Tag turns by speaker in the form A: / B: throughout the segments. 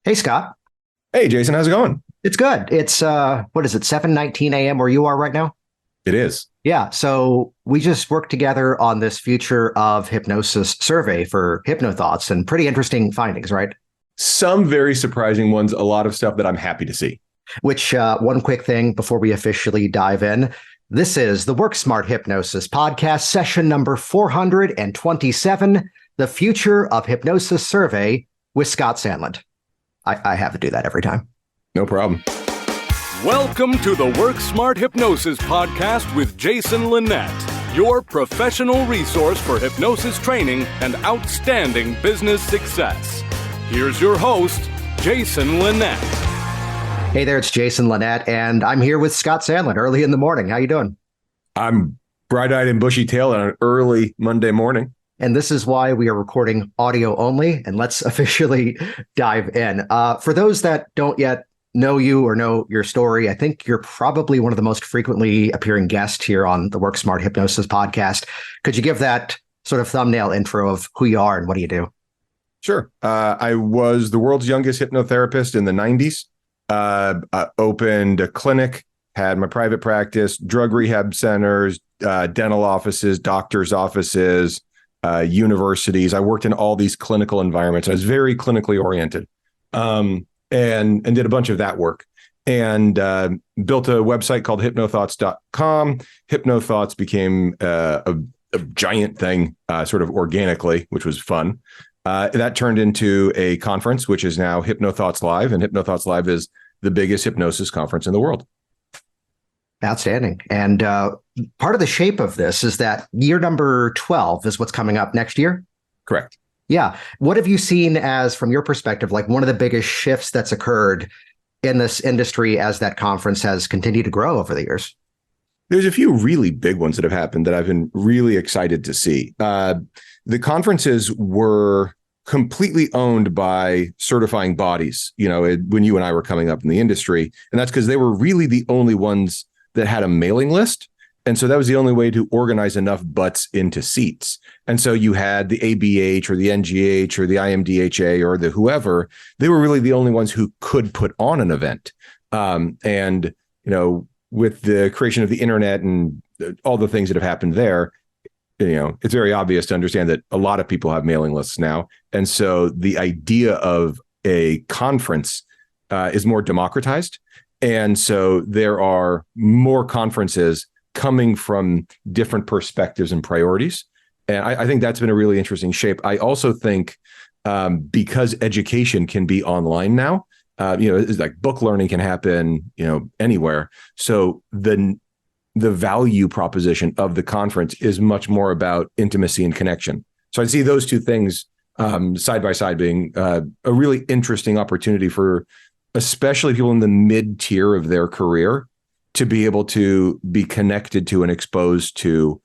A: Hey, Scott.
B: Hey, Jason, how's it going?
A: It's good. It's what is it, 7:19 a.m. where you are right now?
B: It is.
A: Yeah. So we just worked together on this future of hypnosis survey for HypnoThoughts and pretty interesting findings, right?
B: Some very surprising ones, a lot of stuff that I'm happy to see.
A: Which one quick thing before we officially dive in. This is the Work Smart Hypnosis podcast session number 427, the future of hypnosis survey with Scott Sandland. I have to do that every time.
B: No problem.
C: Welcome to the Work Smart Hypnosis podcast with Jason Linett, your professional resource for hypnosis training and outstanding business success. Here's your host, Jason Linett.
A: Hey there, it's Jason Linett, and I'm here with Scott Sandland early in the morning. How you doing?
B: I'm bright-eyed and bushy-tailed on an early Monday morning.
A: And this is why we are recording audio only. And let's officially dive in. For those that don't yet know you or know your story, I think you're probably one of the most frequently appearing guests here on the Work Smart Hypnosis podcast. Could you give that sort of thumbnail intro of who you are and what do you do?
B: Sure. I was the world's youngest hypnotherapist in the 90s. I opened a clinic, had my private practice, drug rehab centers, dental offices, doctors' offices, universities. I worked in all these clinical environments. I was very clinically oriented, and did a bunch of that work, and built a website called hypnothoughts.com. HypnoThoughts became a giant thing, sort of organically, which was fun. That turned into a conference, which is now HypnoThoughts Live, and HypnoThoughts Live is the biggest hypnosis conference in the world.
A: Outstanding. And part of the shape of this is that year number 12 is what's coming up next year.
B: Correct.
A: Yeah. What have you seen as, from your perspective, like one of the biggest shifts that's occurred in this industry as that conference has continued to grow over the years?
B: There's a few really big ones that have happened that I've been really excited to see. The conferences were completely owned by certifying bodies, when you and I were coming up in the industry. And that's because they were really the only ones that had a mailing list. And so that was the only way to organize enough butts into seats. And so you had the ABH or the NGH or the IMDHA or the whoever. They were really the only ones who could put on an event. With the creation of the internet and all the things that have happened there, it's very obvious to understand that a lot of people have mailing lists now. And so the idea of a conference is more democratized. And so there are more conferences coming from different perspectives and priorities. And I think that's been a really interesting shape. I also think because education can be online now, it's like book learning can happen, anywhere. So the value proposition of the conference is much more about intimacy and connection. So I see those two things side by side being a really interesting opportunity for especially people in the mid-tier of their career to be able to be connected to and exposed to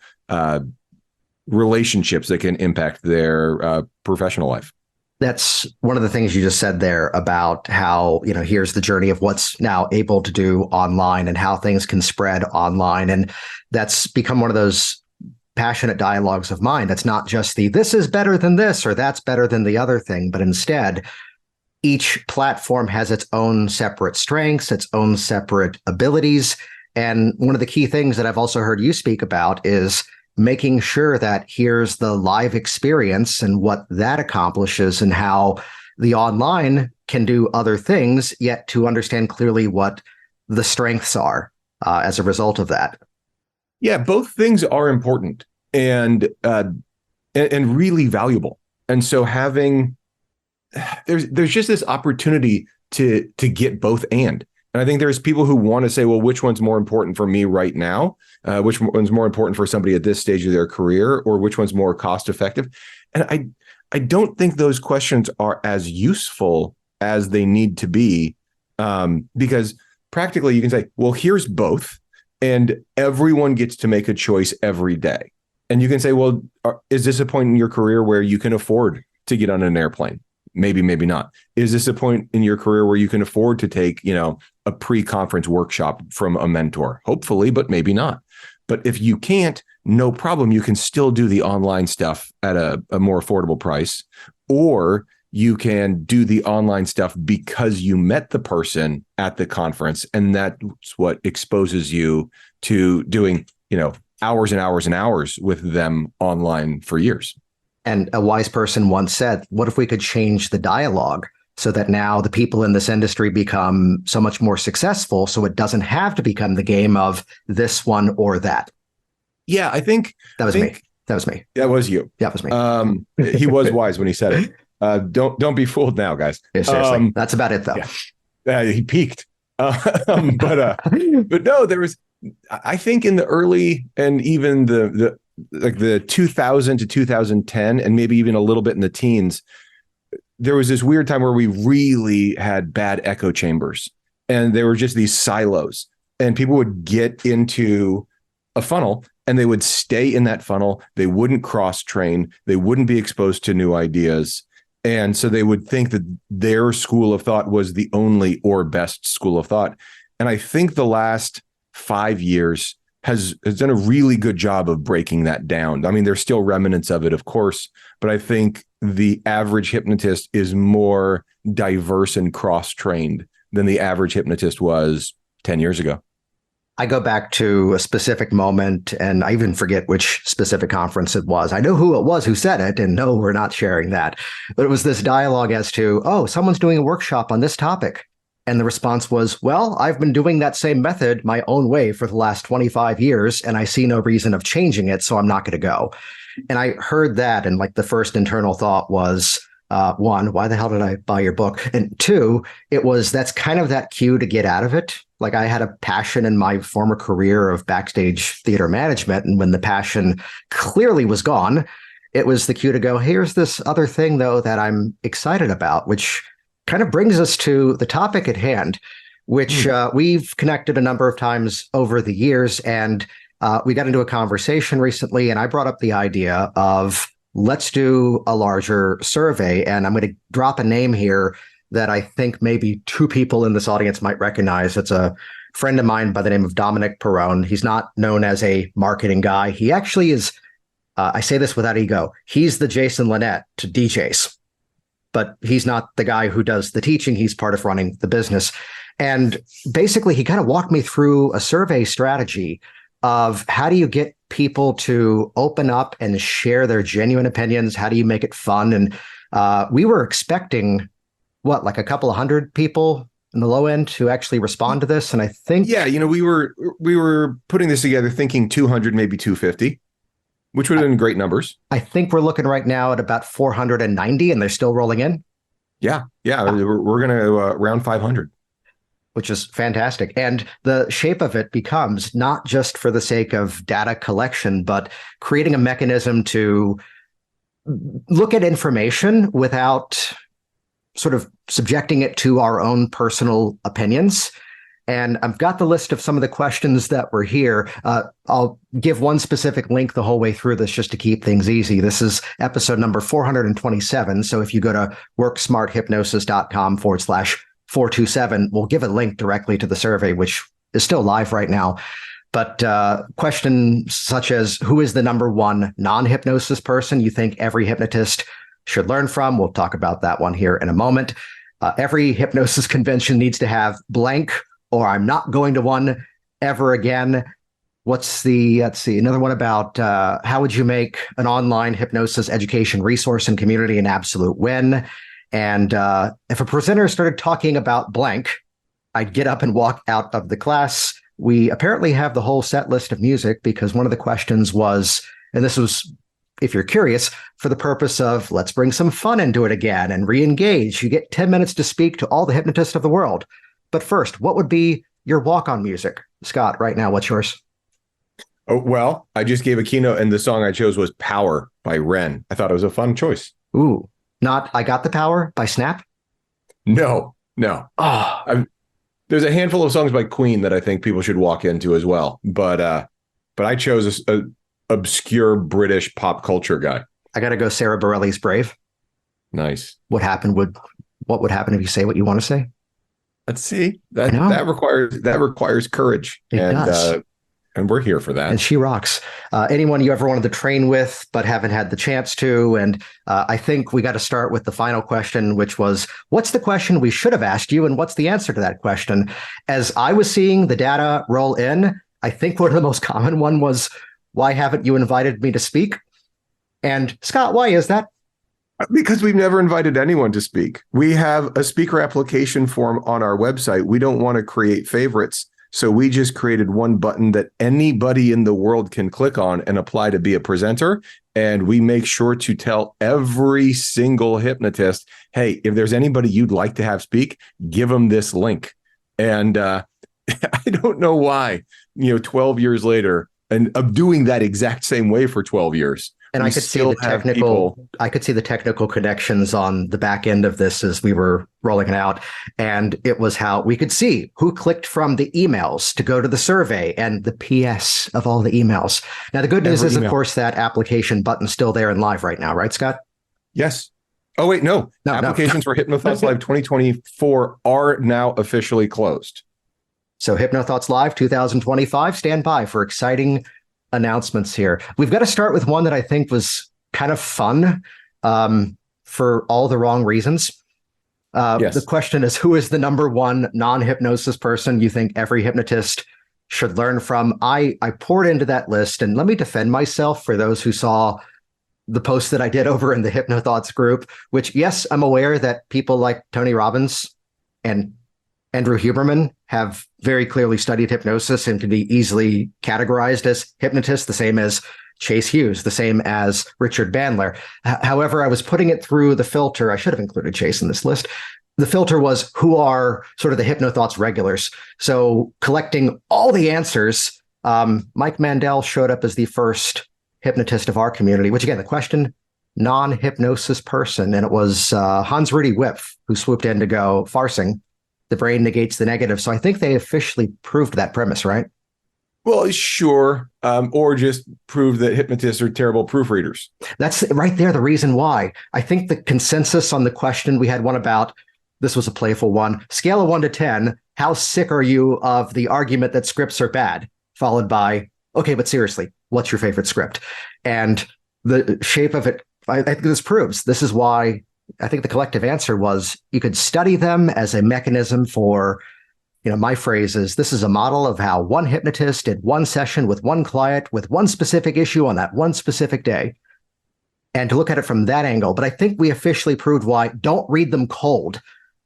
B: relationships that can impact their professional life.
A: That's one of the things you just said there about how, here's the journey of what's now able to do online and how things can spread online. And that's become one of those passionate dialogues of mine. That's not just this is better than this or that's better than the other thing, but instead, each platform has its own separate strengths, its own separate abilities. And one of the key things that I've also heard you speak about is making sure that here's the live experience and what that accomplishes and how the online can do other things, yet to understand clearly what the strengths are as a result of that.
B: Yeah, both things are important and really valuable. And so there's just this opportunity to get both and I think there's people who want to say, well, which one's more important for me right now? Which one's more important for somebody at this stage of their career, or which one's more cost effective? And I don't think those questions are as useful as they need to be, because practically you can say, well, here's both, and everyone gets to make a choice every day. And you can say, well, is this a point in your career where you can afford to get on an airplane? Maybe, maybe not. Is this a point in your career where you can afford to take, a pre-conference workshop from a mentor? Hopefully, but maybe not. But if you can't, no problem. You can still do the online stuff at a more affordable price. Or you can do the online stuff because you met the person at the conference, and that's what exposes you to doing, hours and hours and hours with them online for years.
A: And a wise person once said, what if we could change the dialogue so that now the people in this industry become so much more successful, so it doesn't have to become the game of this one or that?
B: Yeah, I think
A: that was me. That was me.
B: That was you.
A: That was me.
B: He was wise when he said it. Don't be fooled now, guys.
A: Yeah, seriously. That's about it, though.
B: Yeah. He peaked. But no, there was, I think in the early and even the 2000 to 2010, and maybe even a little bit in the teens, there was this weird time where we really had bad echo chambers, and there were just these silos, and people would get into a funnel and they would stay in that funnel. They wouldn't cross train. They wouldn't be exposed to new ideas. And so they would think that their school of thought was the only or best school of thought. And I think the last 5 years has done a really good job of breaking that down. I mean, there's still remnants of it, of course, but I think the average hypnotist is more diverse and cross-trained than the average hypnotist was 10 years ago.
A: I go back to a specific moment, and I even forget which specific conference it was. I know who it was who said it, and no, we're not sharing that. But it was this dialogue as to, oh, someone's doing a workshop on this topic. And the response was, well, I've been doing that same method my own way for the last 25 years, and I see no reason of changing it, so I'm not going to go. And I heard that, and like the first internal thought was, one, why the hell did I buy your book? And two, that's kind of that cue to get out of it. Like I had a passion in my former career of backstage theater management. And when the passion clearly was gone, it was the cue to go, here's this other thing, though, that I'm excited about, which kind of brings us to the topic at hand, which we've connected a number of times over the years. And we got into a conversation recently, and I brought up the idea of let's do a larger survey. And I'm going to drop a name here that I think maybe two people in this audience might recognize. It's a friend of mine by the name of Dominic Perrone. He's not known as a marketing guy. He actually is, I say this without ego, he's the Jason Linett to DJs. But he's not the guy who does the teaching. He's part of running the business. And basically, he kind of walked me through a survey strategy of how do you get people to open up and share their genuine opinions? How do you make it fun? And we were expecting, like a couple of hundred people in the low end to actually respond to this. And I think...
B: Yeah, we were putting this together thinking 200, maybe 250. Which would have been great numbers.
A: I think we're looking right now at about 490, and they're still rolling in.
B: Yeah. We're going to round 500.
A: Which is fantastic. And the shape of it becomes not just for the sake of data collection, but creating a mechanism to look at information without sort of subjecting it to our own personal opinions. And I've got the list of some of the questions that were here. I'll give one specific link the whole way through this just to keep things easy. This is episode number 427. So if you go to worksmarthypnosis.com/427, we'll give a link directly to the survey, which is still live right now. But questions such as, who is the number one non-hypnosis person you think every hypnotist should learn from? We'll talk about that one here in a moment. Every hypnosis convention needs to have blank, or I'm not going to one ever again. Let's see, another one about how would you make an online hypnosis education resource and community an absolute win? And if a presenter started talking about blank, I'd get up and walk out of the class. We apparently have the whole set list of music because one of the questions was, and this was, if you're curious, for the purpose of let's bring some fun into it again and re-engage. You get 10 minutes to speak to all the hypnotists of the world. But first, what would be your walk-on music? Scott, right now, what's yours?
B: Oh, well, I just gave a keynote, and the song I chose was Power by Ren. I thought it was a fun choice.
A: Ooh, not I Got the Power by Snap?
B: No.
A: Oh.
B: There's a handful of songs by Queen that I think people should walk into as well. But I chose a obscure British pop culture guy.
A: I got to go Sarah Bareilles' Brave.
B: Nice.
A: What would happen if you say what you want to say?
B: Let's see. That requires courage.
A: It does.
B: And we're here for that.
A: And she rocks. Anyone you ever wanted to train with but haven't had the chance to. And I think we got to start with the final question, which was, what's the question we should have asked you? And what's the answer to that question? As I was seeing the data roll in, I think one of the most common one was, why haven't you invited me to speak? And Scott, why is that?
B: Because we've never invited anyone to speak. We have a speaker application form on our website. We don't want to create favorites. So we just created one button that anybody in the world can click on and apply to be a presenter. And we make sure to tell every single hypnotist, hey, if there's anybody you'd like to have speak, give them this link. And I don't know why, 12 years later, and of doing that exact same way for 12 years.
A: And I could see the technical connections on the back end of this as we were rolling it out. And it was how we could see who clicked from the emails to go to the survey and the PS of all the emails. Now, the good news is, of course, that application button's still there and live right now, right, Scott?
B: Yes. Oh, wait, no. Applications for HypnoThoughts Live 2024 are now officially closed.
A: So HypnoThoughts Live 2025, stand by for exciting announcements here. We've got to start with one that I think was kind of fun for all the wrong reasons. Yes. The question is, who is the number one non-hypnosis person you think every hypnotist should learn from? I poured into that list, and let me defend myself for those who saw the post that I did over in the HypnoThoughts group, which, yes, I'm aware that people like Tony Robbins and Andrew Huberman have very clearly studied hypnosis and can be easily categorized as hypnotists, the same as Chase Hughes, the same as Richard Bandler. However, I was putting it through the filter. I should have included Chase in this list. The filter was, who are sort of the HypnoThoughts regulars? So collecting all the answers, Mike Mandel showed up as the first hypnotist of our community, which, again, the question, non-hypnosis person. And it was Hans-Ruedi Wipf who swooped in to go, Farsing, the brain negates the negative. So I think they officially proved that premise, right?
B: Well, sure. Or just prove that hypnotists are terrible proofreaders.
A: That's right there, the reason why. I think the consensus on the question, we had one about, this was a playful one, scale of 1 to 10, how sick are you of the argument that scripts are bad? Followed by, okay, but seriously, what's your favorite script? And the shape of it, I think this proves, this is why I think the collective answer was, you could study them as a mechanism for, my phrase is, this is a model of how one hypnotist did one session with one client with one specific issue on that one specific day. And to look at it from that angle. But I think we officially proved why. Don't read them cold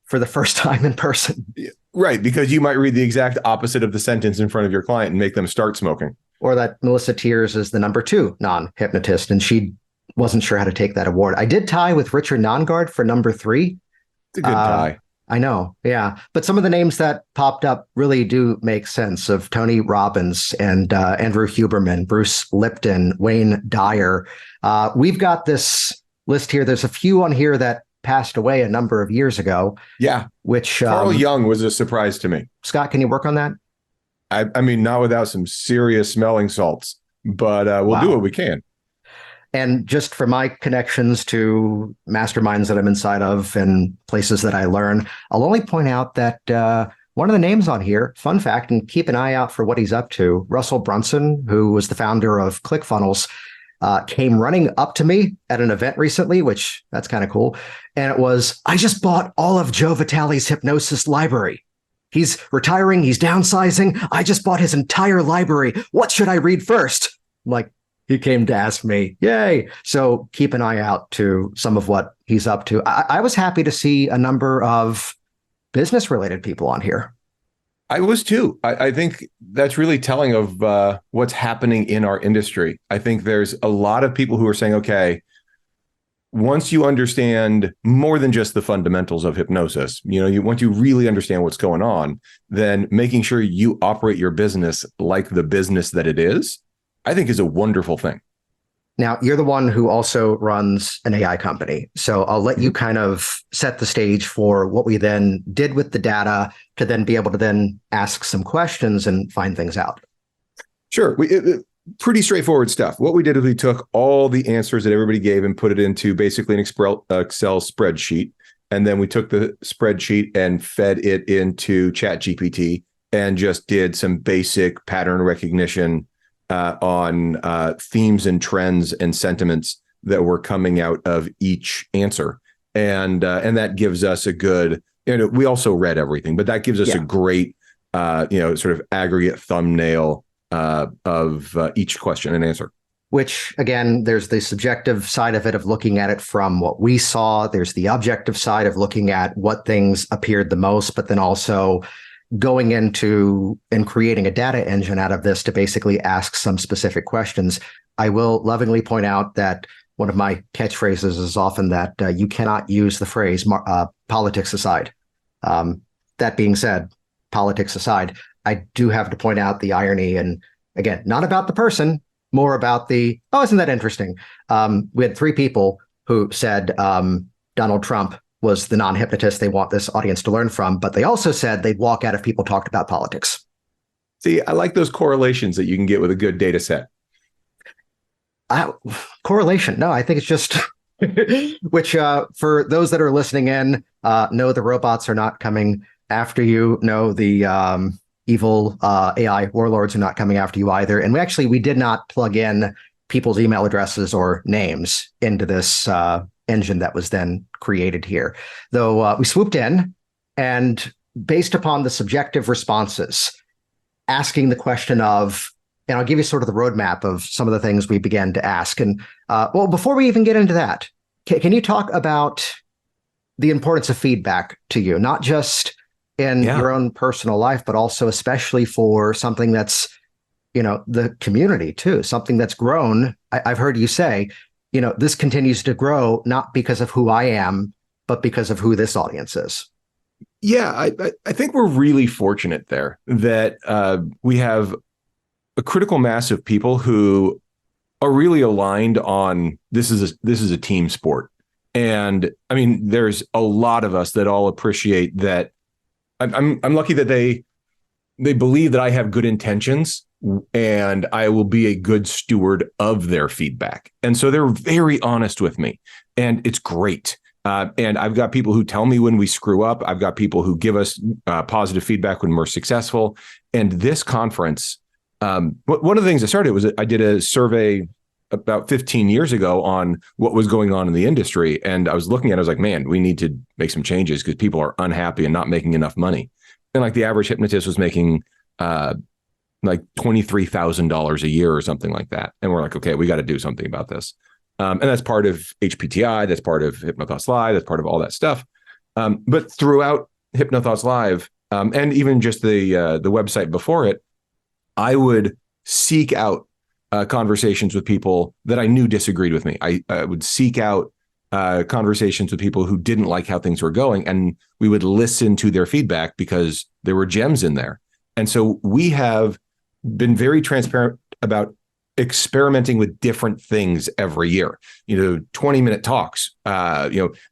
A: for the first time in person.
B: Right, because you might read the exact opposite of the sentence in front of your client and make them start smoking.
A: Or that Melissa Tiers is the number 2 non-hypnotist, and she wasn't sure how to take that award. I did tie with Richard Nongard for number 3.
B: It's a good tie.
A: I know. Yeah. But some of the names that popped up really do make sense, of Tony Robbins and Andrew Huberman, Bruce Lipton, Wayne Dyer. We've got this list here. There's a few on here that passed away a number of years ago.
B: Yeah.
A: Which
B: Carl Jung was a surprise to me.
A: Scott, can you work on that?
B: I mean, not without some serious smelling salts, but we'll do what we can.
A: And just for my connections to masterminds that I'm inside of and places that I learn, I'll only point out that one of the names on here, fun fact, and keep an eye out for what he's up to, Russell Brunson, who was the founder of ClickFunnels, came running up to me at an event recently, which that's kind of cool. And it was, I just bought all of Joe Vitale's hypnosis library. He's retiring. He's downsizing. I just bought his entire library. What should I read first? I'm like, he came to ask me. Yay. So keep an eye out to some of what he's up to. I was happy to see a number of business related people on here.
B: I was too. I think that's really telling of what's happening in our industry. I think there's a lot of people who are saying, okay, once you understand more than just the fundamentals of hypnosis, once you really understand what's going on, then making sure you operate your business like the business that it is, I think is a wonderful thing.
A: Now, you're the one who also runs an AI company. So I'll let you kind of set the stage for what we then did with the data to then be able to then ask some questions and find things out.
B: Sure. Pretty straightforward stuff. What we did is we took all the answers that everybody gave and put it into basically an Excel spreadsheet. And then we took the spreadsheet and fed it into ChatGPT and just did some basic pattern recognition on themes and trends and sentiments that were coming out of each answer. And that gives us a good, we also read everything, but that gives us a great, sort of aggregate thumbnail of each question and answer.
A: Which, again, there's the subjective side of it of looking at it from what we saw. There's the objective side of looking at what things appeared the most, but then also going into and creating a data engine out of this to basically ask some specific questions. I will lovingly point out that one of my catchphrases is often that you cannot use the phrase politics aside. That being said, politics aside, I do have to point out the irony, and again, not about the person, more about the, oh, isn't that interesting? We had 3 people who said Donald Trump was the non-hypnotist they want this audience to learn from, but they also said they'd walk out if people talked about politics.
B: See, I like those correlations that you can get with a good data set.
A: Correlation. No, I think it's just, which for those that are listening in, no, the robots are not coming after you. No, the evil AI warlords are not coming after you either. And we did not plug in people's email addresses or names into this engine that was then created here. Though we swooped in and based upon the subjective responses, asking the question of, and I'll give you sort of the roadmap of some of the things we began to ask. And well, before we even get into that, can you talk about the importance of feedback to you, not just in your own personal life, but also especially for something that's, the community too, something that's grown. I've heard you say, this continues to grow, not because of who I am, but because of who this audience is.
B: Yeah, I think we're really fortunate there that we have a critical mass of people who are really aligned on this is a team sport. And I mean, there's a lot of us that all appreciate that. I'm lucky that they believe that I have good intentions and I will be a good steward of their feedback. And so they're very honest with me, and it's great. And I've got people who tell me when we screw up. I've got people who give us positive feedback when we're successful. And this conference, one of the things I started was I did a survey about 15 years ago on what was going on in the industry. And I was looking at it, I was like, man, we need to make some changes because people are unhappy and not making enough money. And like the average hypnotist was making like $23,000 a year or something like that. And we're like, okay, we got to do something about this. And that's part of HPTI. That's part of HypnoThoughts Live. That's part of all that stuff. But throughout HypnoThoughts Live, and even just the website before it, I would seek out conversations with people that I knew disagreed with me. I would seek out conversations with people who didn't like how things were going, and we would listen to their feedback because there were gems in there. And so we have been very transparent about experimenting with different things every year. 20-minute talks,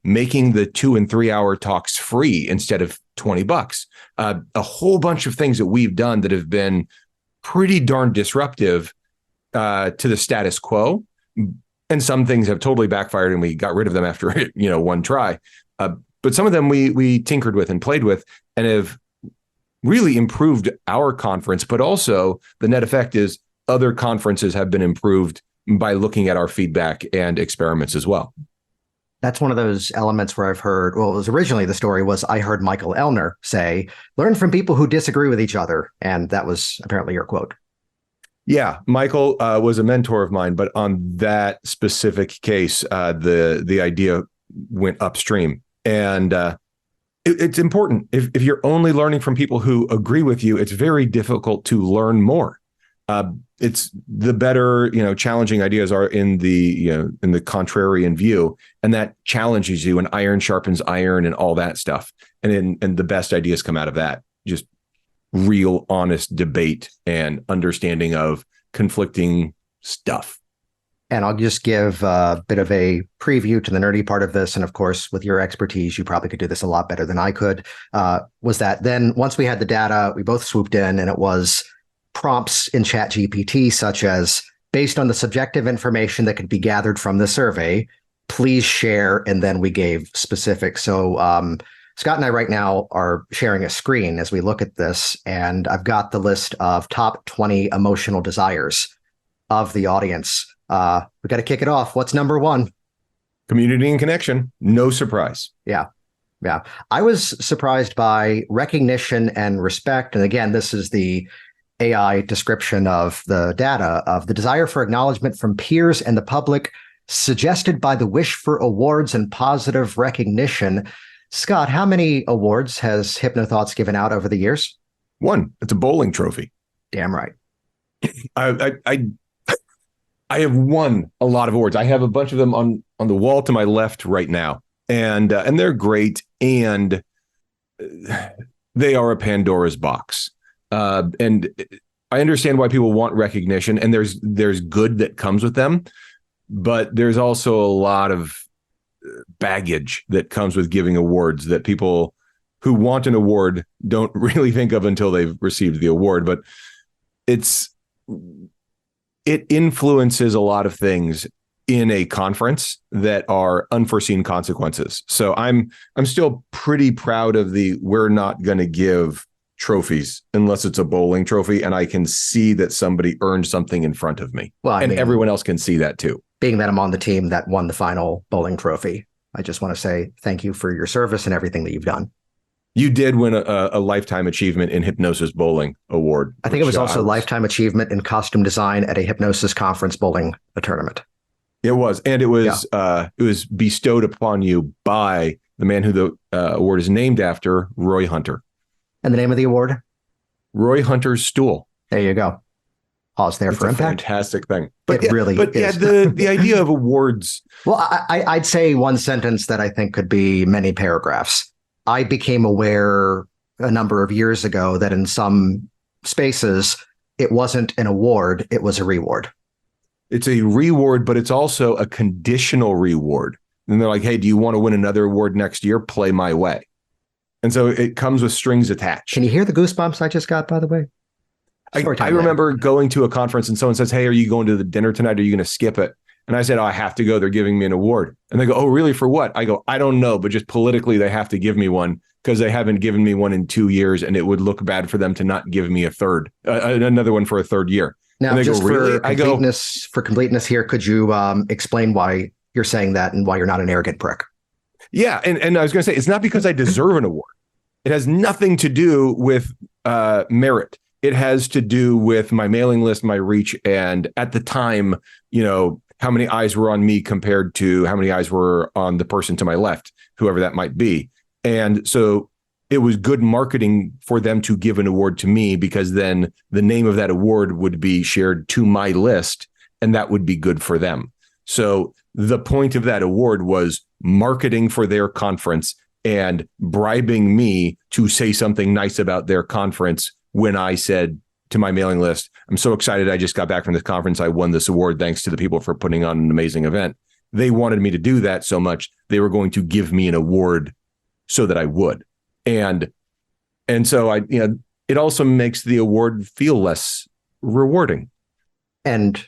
B: making the 2 and 3 hour talks free instead of $20. A whole bunch of things that we've done that have been pretty darn disruptive to the status quo. And some things have totally backfired and we got rid of them after, one try. But some of them we tinkered with and played with and have really improved our conference. But also the net effect is other conferences have been improved by looking at our feedback and experiments as well.
A: That's one of those elements where I've heard, well, it was originally the story was I heard Michael Elner say, learn from people who disagree with each other. And that was apparently your quote.
B: Yeah, Michael was a mentor of mine, but on that specific case, the idea went upstream. And it's important. If you're only learning from people who agree with you, it's very difficult to learn more. It's the better, challenging ideas are in the contrarian view, and that challenges you, and iron sharpens iron and all that stuff. And the best ideas come out of that. Just real honest debate and understanding of conflicting stuff.
A: And I'll just give a bit of a preview to the nerdy part of this. And of course, with your expertise, you probably could do this a lot better than I could. Was that then once we had the data, we both swooped in, and it was prompts in ChatGPT, such as, based on the subjective information that could be gathered from the survey, please share. And then we gave specifics. So Scott and I right now are sharing a screen as we look at this, and I've got the list of top 20 emotional desires of the audience. We got to kick it off. What's number one?
B: Community and connection. No surprise.
A: Yeah. I was surprised by recognition and respect. And again, this is the AI description of the data of the desire for acknowledgement from peers and the public, suggested by the wish for awards and positive recognition. Scott, how many awards has HypnoThoughts given out over the years?
B: One. It's a bowling trophy.
A: Damn right.
B: I have won a lot of awards. I have a bunch of them on the wall to my left right now, and they're great, and they are a Pandora's box. And I understand why people want recognition, and there's good that comes with them, but there's also a lot of baggage that comes with giving awards that people who want an award don't really think of until they've received the award. But it influences a lot of things in a conference that are unforeseen consequences. So I'm still pretty proud of we're not going to give trophies unless it's a bowling trophy and I can see that somebody earned something in front of me. Well, everyone else can see that too.
A: Being that I'm on the team that won the final bowling trophy, I just want to say thank you for your service and everything that you've done.
B: You did win a Lifetime Achievement in Hypnosis Bowling Award.
A: I think it was also a Lifetime Achievement in Costume Design at a Hypnosis Conference bowling tournament.
B: It was. And it was bestowed upon you by the man who the award is named after, Roy Hunter.
A: And the name of the award?
B: Roy Hunter's Stool.
A: There you go. Pause there for impact.
B: Fantastic thing.
A: But it really is.
B: The idea of awards.
A: Well, I'd say one sentence that I think could be many paragraphs. I became aware a number of years ago that in some spaces, it wasn't an award, it was a reward.
B: It's a reward, but it's also a conditional reward. And they're like, hey, do you want to win another award next year? Play my way. And so it comes with strings attached.
A: Can you hear the goosebumps I just got, by the way?
B: I remember going to a conference and someone says, hey, are you going to the dinner tonight? Are you going to skip it? And I said, oh, I have to go. They're giving me an award. And they go, oh, really? For what? I go, I don't know, but just politically, they have to give me one because they haven't given me one in 2 years. And it would look bad for them to not give me another one for a third year.
A: Now, just really? For completeness here, could you explain why you're saying that and why you're not an arrogant prick?
B: Yeah. And I was going to say, it's not because I deserve an award. It has nothing to do with merit. It has to do with my mailing list, my reach. And at the time, how many eyes were on me compared to how many eyes were on the person to my left, whoever that might be. And so it was good marketing for them to give an award to me because then the name of that award would be shared to my list and that would be good for them. So the point of that award was marketing for their conference and bribing me to say something nice about their conference when I said to my mailing list, I'm so excited. I just got back from this conference. I won this award thanks to the people for putting on an amazing event. They wanted me to do that so much. They were going to give me an award so that I would. And so it also makes the award feel less rewarding.
A: And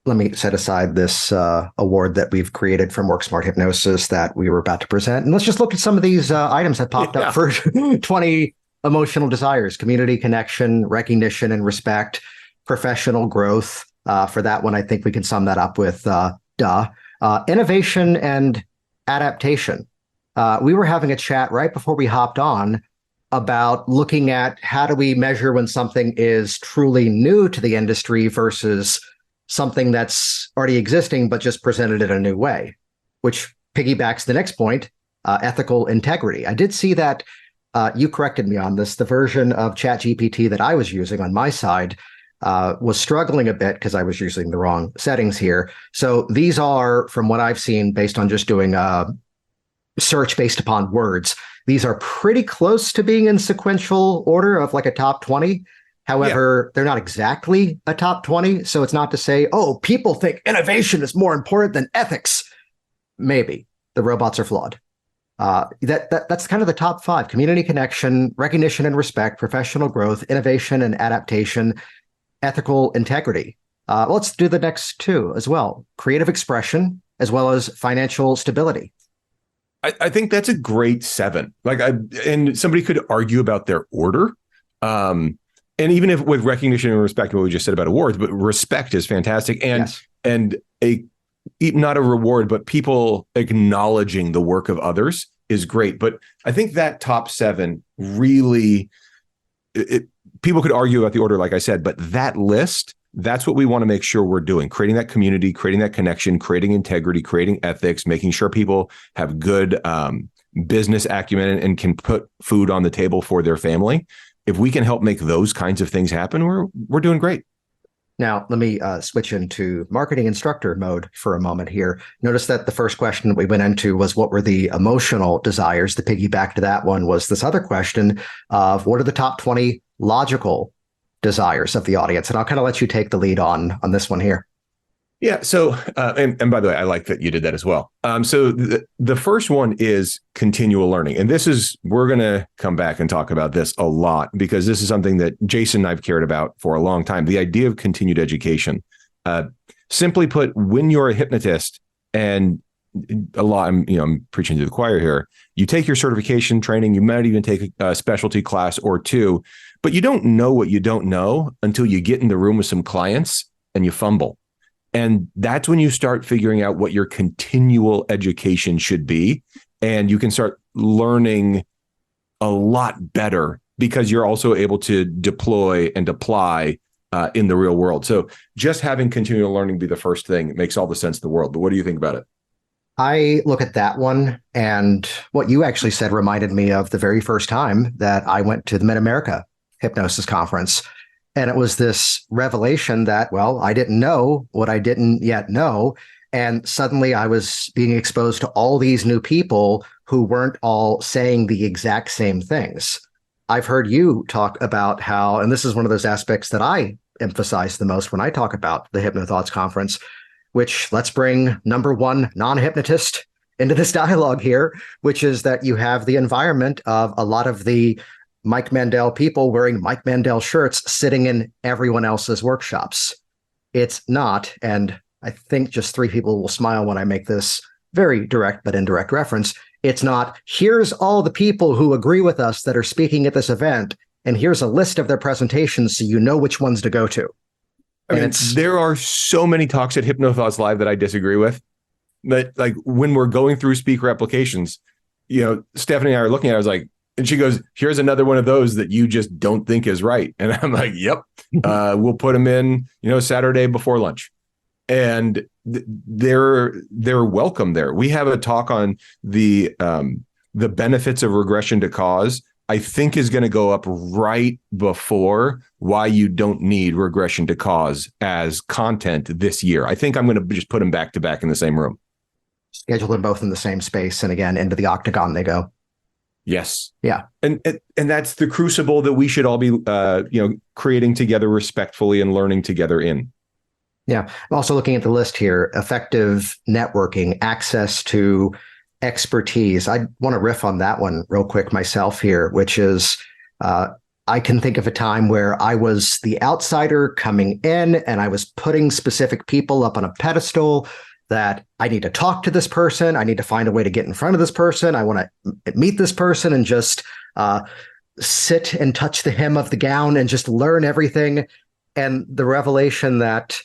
A: let me set aside this award that we've created from WorkSmart Hypnosis that we were about to present. And let's just look at some of these items that popped up for 20 emotional desires: community, connection, recognition and respect, professional growth. For that one, I think we can sum that up with innovation and adaptation. We were having a chat right before we hopped on about looking at how do we measure when something is truly new to the industry versus something that's already existing, but just presented in a new way, which piggybacks the next point, ethical integrity. I did see that you corrected me on this. The version of ChatGPT that I was using on my side was struggling a bit because I was using the wrong settings here. So these are, from what I've seen, based on just doing a search based upon words, these are pretty close to being in sequential order of like a top 20. However, They're not exactly a top 20. So it's not to say, oh, people think innovation is more important than ethics. Maybe the robots are flawed. That's kind of the top 5: community connection, recognition and respect, professional growth, innovation and adaptation, ethical integrity. Let's do the next 2 as well: creative expression, as well as financial stability.
B: I think that's a great 7. And somebody could argue about their order. And even if with recognition and respect, what we just said about awards, but respect is fantastic. And,
A: Yes.
B: and not a reward, but people acknowledging the work of others is great. But I think that top 7 really, people could argue about the order, like I said, but that list, that's what we want to make sure we're doing, creating that community, creating that connection, creating integrity, creating ethics, making sure people have good business acumen and can put food on the table for their family. If we can help make those kinds of things happen, we're doing great.
A: Now, let me switch into marketing instructor mode for a moment here. Notice that the first question we went into was what were the emotional desires? The piggyback to that one was this other question of what are the top 20 logical desires of the audience? And I'll kind of let you take the lead on this one here.
B: Yeah. So, and by the way, I like that you did that as well. So the first one is continual learning. And we're going to come back and talk about this a lot because this is something that Jason and I've cared about for a long time. The idea of continued education. Simply put, when you're a hypnotist, and I'm preaching to the choir here, you take your certification training, you might even take a specialty class or 2, but you don't know what you don't know until you get in the room with some clients and you fumble. And that's when you start figuring out what your continual education should be. And you can start learning a lot better because you're also able to deploy and apply in the real world. So just having continual learning be the first thing makes all the sense in the world. But what do you think about it?
A: I look at that one, and what you actually said reminded me of the very first time that I went to the Mid-America Hypnosis Conference. And it was this revelation that, well, I didn't know what I didn't yet know. And suddenly I was being exposed to all these new people who weren't all saying the exact same things. I've heard you talk about how, and this is one of those aspects that I emphasize the most when I talk about the HypnoThoughts Conference, which let's bring number one non-hypnotist into this dialogue here, which is that you have the environment of a lot of the Mike Mandel people wearing Mike Mandel shirts sitting in everyone else's workshops. It's not, and I think just 3 people will smile when I make this very direct but indirect reference. It's not, here's all the people who agree with us that are speaking at this event, and here's a list of their presentations so you know which ones to go to.
B: I mean, there are so many talks at HypnoThoughts Live that I disagree with. But like when we're going through speaker applications, Stephanie and I are looking at it, I was like, and she goes, here's another one of those that you just don't think is right. And I'm like, yep, we'll put them in, Saturday before lunch. And they're welcome there. We have a talk on the benefits of regression to cause, I think is going to go up right before why you don't need regression to cause as content this year. I think I'm going to just put them back to back in the same room.
A: Schedule them both in the same space. And again, into the octagon they go.
B: Yes.
A: Yeah.
B: And that's the crucible that we should all be, creating together respectfully and learning together in.
A: Yeah. I'm also looking at the list here, effective networking, access to expertise. I want to riff on that one real quick myself here, which is I can think of a time where I was the outsider coming in and I was putting specific people up on a pedestal that I need to talk to this person. I need to find a way to get in front of this person. I want to meet this person and just sit and touch the hem of the gown and just learn everything. And the revelation that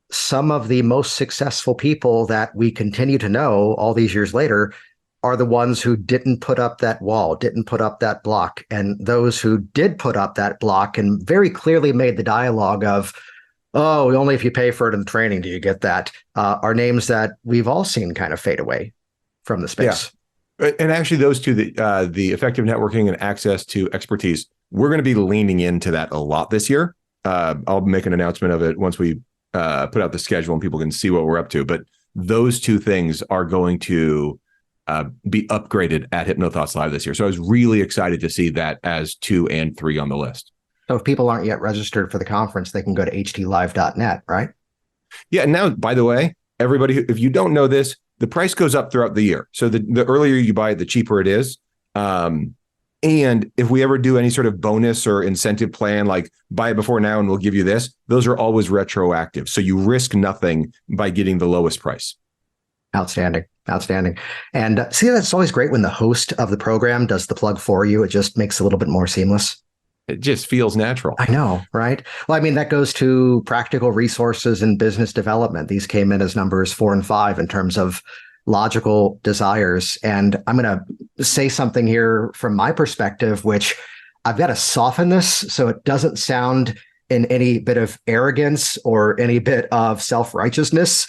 A: some of the most successful people that we continue to know all these years later are the ones who didn't put up that wall, didn't put up that block. And those who did put up that block and very clearly made the dialogue of, oh, only if you pay for it in training do you get that, are names that we've all seen kind of fade away from the space.
B: Yeah. And actually those two, the effective networking and access to expertise, we're going to be leaning into that a lot this year. I'll make an announcement of it once we put out the schedule and people can see what we're up to. But those two things are going to be upgraded at HypnoThoughts Live this year. So I was really excited to see that as 2 and 3 on the list.
A: So if people aren't yet registered for the conference, they can go to htlive.net, right? Yeah.
B: And now, by the way, everybody, if you don't know this, the price goes up throughout the year. So the earlier you buy it, the cheaper it is. And if we ever do any sort of bonus or incentive plan, like buy it before now and we'll give you this, those are always retroactive. So you risk nothing by getting the lowest price.
A: Outstanding. Outstanding. And see, that's always great when the host of the program does the plug for you. It just makes it a little bit more seamless.
B: It just feels natural.
A: I know, right? Well, I mean, that goes to practical resources and business development. These came in as numbers 4 and 5 in terms of logical desires. And I'm going to say something here from my perspective, which I've got to soften this so it doesn't sound in any bit of arrogance or any bit of self-righteousness.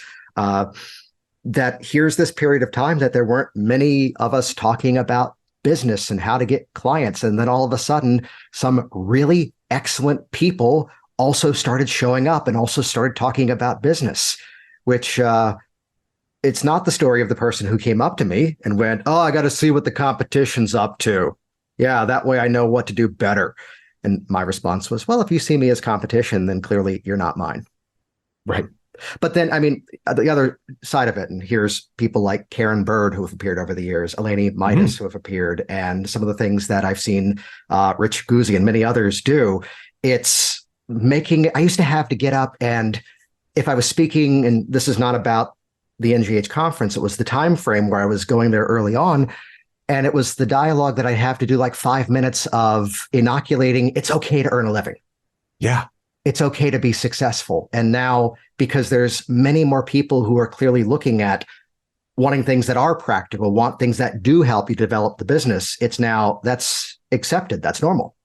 A: That here's this period of time that there weren't many of us talking about business and how to get clients. And then all of a sudden, some really excellent people also started showing up and also started talking about business, which it's not the story of the person who came up to me and went, oh, I got to see what the competition's up to. Yeah, that way I know what to do better. And my response was, well, if you see me as competition, then clearly you're not mine.
B: Right.
A: But then, I mean, the other side of it, and here's people like Karen Bird who have appeared over the years, Eleni Midas who have appeared, and some of the things that I've seen Rich Guzzi and many others do. It's making, I used to have to get up and if I was speaking, and this is not about the NGH conference, it was the time frame where I was going there early on. And it was the dialogue that I have to do like 5 minutes of inoculating. It's okay to earn a living.
B: Yeah.
A: It's okay to be successful. And now, because there's many more people who are clearly looking at wanting things that are practical, want things that do help you develop the business, it's now that's accepted. That's normal.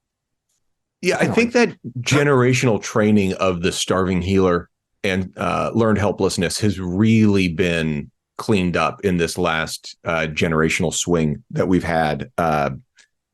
B: Yeah, I think that generational training of the starving healer and learned helplessness has really been cleaned up in this last generational swing that we've had.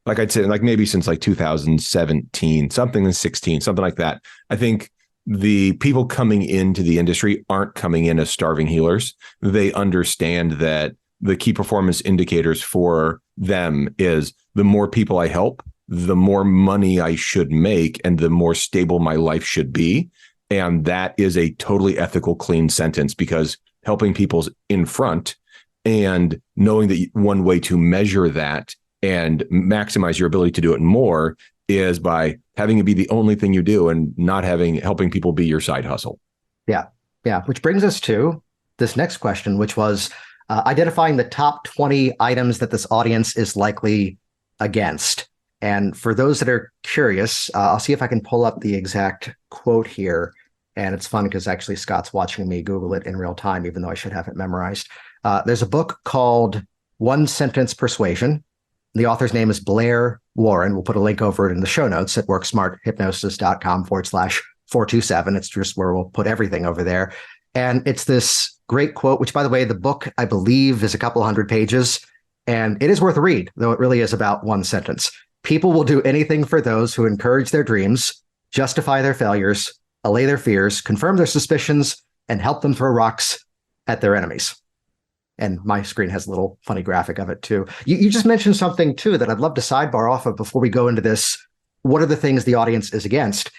B: Like I'd say, like maybe since like 2017, something in 16, something like that. I think the people coming into the industry aren't coming in as starving healers. They understand that the key performance indicators for them is the more people I help, the more money I should make, and the more stable my life should be. And that is a totally ethical, clean sentence, because helping people's in front and knowing that one way to measure that and maximize your ability to do it more is by having it be the only thing you do and not helping people be your side hustle.
A: Yeah. Yeah. Which brings us to this next question, which was identifying the top 20 items that this audience is likely against. And for those that are curious, I'll see if I can pull up the exact quote here. And it's fun because actually Scott's watching me Google it in real time, even though I should have it memorized. There's a book called One Sentence Persuasion. The author's name is Blair Warren. We'll put a link over it in the show notes at worksmarthypnosis.com/427. It's just where we'll put everything over there. And it's this great quote, which, by the way, the book, I believe, is a couple hundred pages. And it is worth a read, though it really is about one sentence. People will do anything for those who encourage their dreams, justify their failures, allay their fears, confirm their suspicions, and help them throw rocks at their enemies. And my screen has a little funny graphic of it, too. You just mentioned something, too, that I'd love to sidebar off of before we go into this. What are the things the audience is against?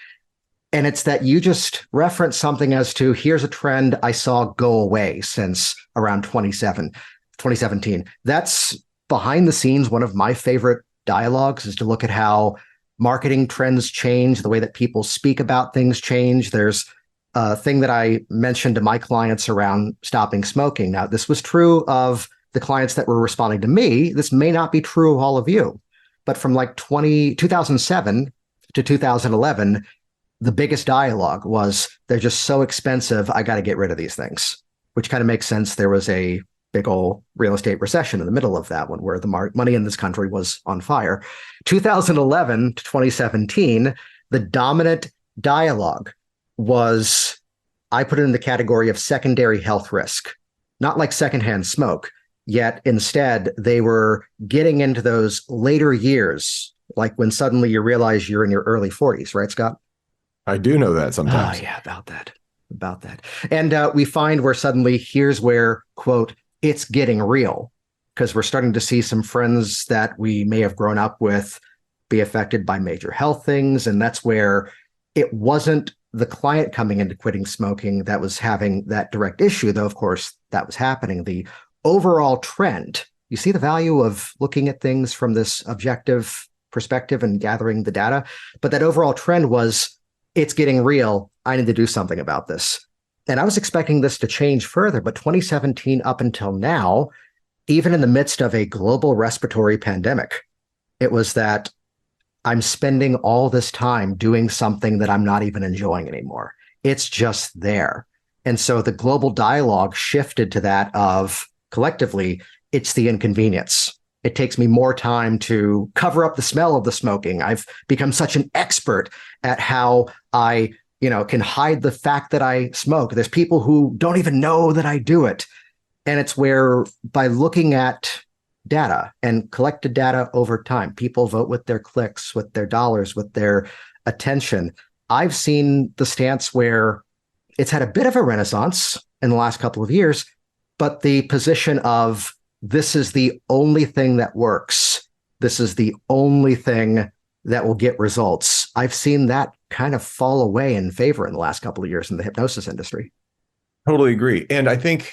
A: And it's that you just referenced something as to, here's a trend I saw go away since around 2017. That's behind the scenes. One of my favorite dialogues is to look at how marketing trends change, the way that people speak about things change. There's a thing that I mentioned to my clients around stopping smoking. Now, this was true of the clients that were responding to me. This may not be true of all of you, but from like 2007 to 2011, the biggest dialogue was, they're just so expensive, I got to get rid of these things, which kind of makes sense. There was a big old real estate recession in the middle of that one where the money in this country was on fire. 2011 to 2017, the dominant dialogue was, I put it in the category of secondary health risk, not like secondhand smoke, yet instead they were getting into those later years, like when suddenly you realize you're in your early 40s, right, Scott?
B: I do know that sometimes.
A: Oh, yeah, about that. And we find where suddenly here's where, quote, it's getting real, because we're starting to see some friends that we may have grown up with be affected by major health things. And that's where it wasn't the client coming into quitting smoking that was having that direct issue, though, of course, that was happening. The overall trend, you see the value of looking at things from this objective perspective and gathering the data. But that overall trend was, it's getting real. I need to do something about this. And I was expecting this to change further, but 2017 up until now, even in the midst of a global respiratory pandemic, it was that I'm spending all this time doing something that I'm not even enjoying anymore. It's just there. And so the global dialogue shifted to that of collectively, it's the inconvenience. It takes me more time to cover up the smell of the smoking. I've become such an expert at how I, can hide the fact that I smoke. There's people who don't even know that I do it. And it's where by looking at data and collected data over time, people vote with their clicks, with their dollars, with their attention. I've seen the stance where it's had a bit of a renaissance in the last couple of years, but the position of this is the only thing that works. This is the only thing that will get results. I've seen that kind of fall away in favor in the last couple of years in the hypnosis industry.
B: Totally agree. And I think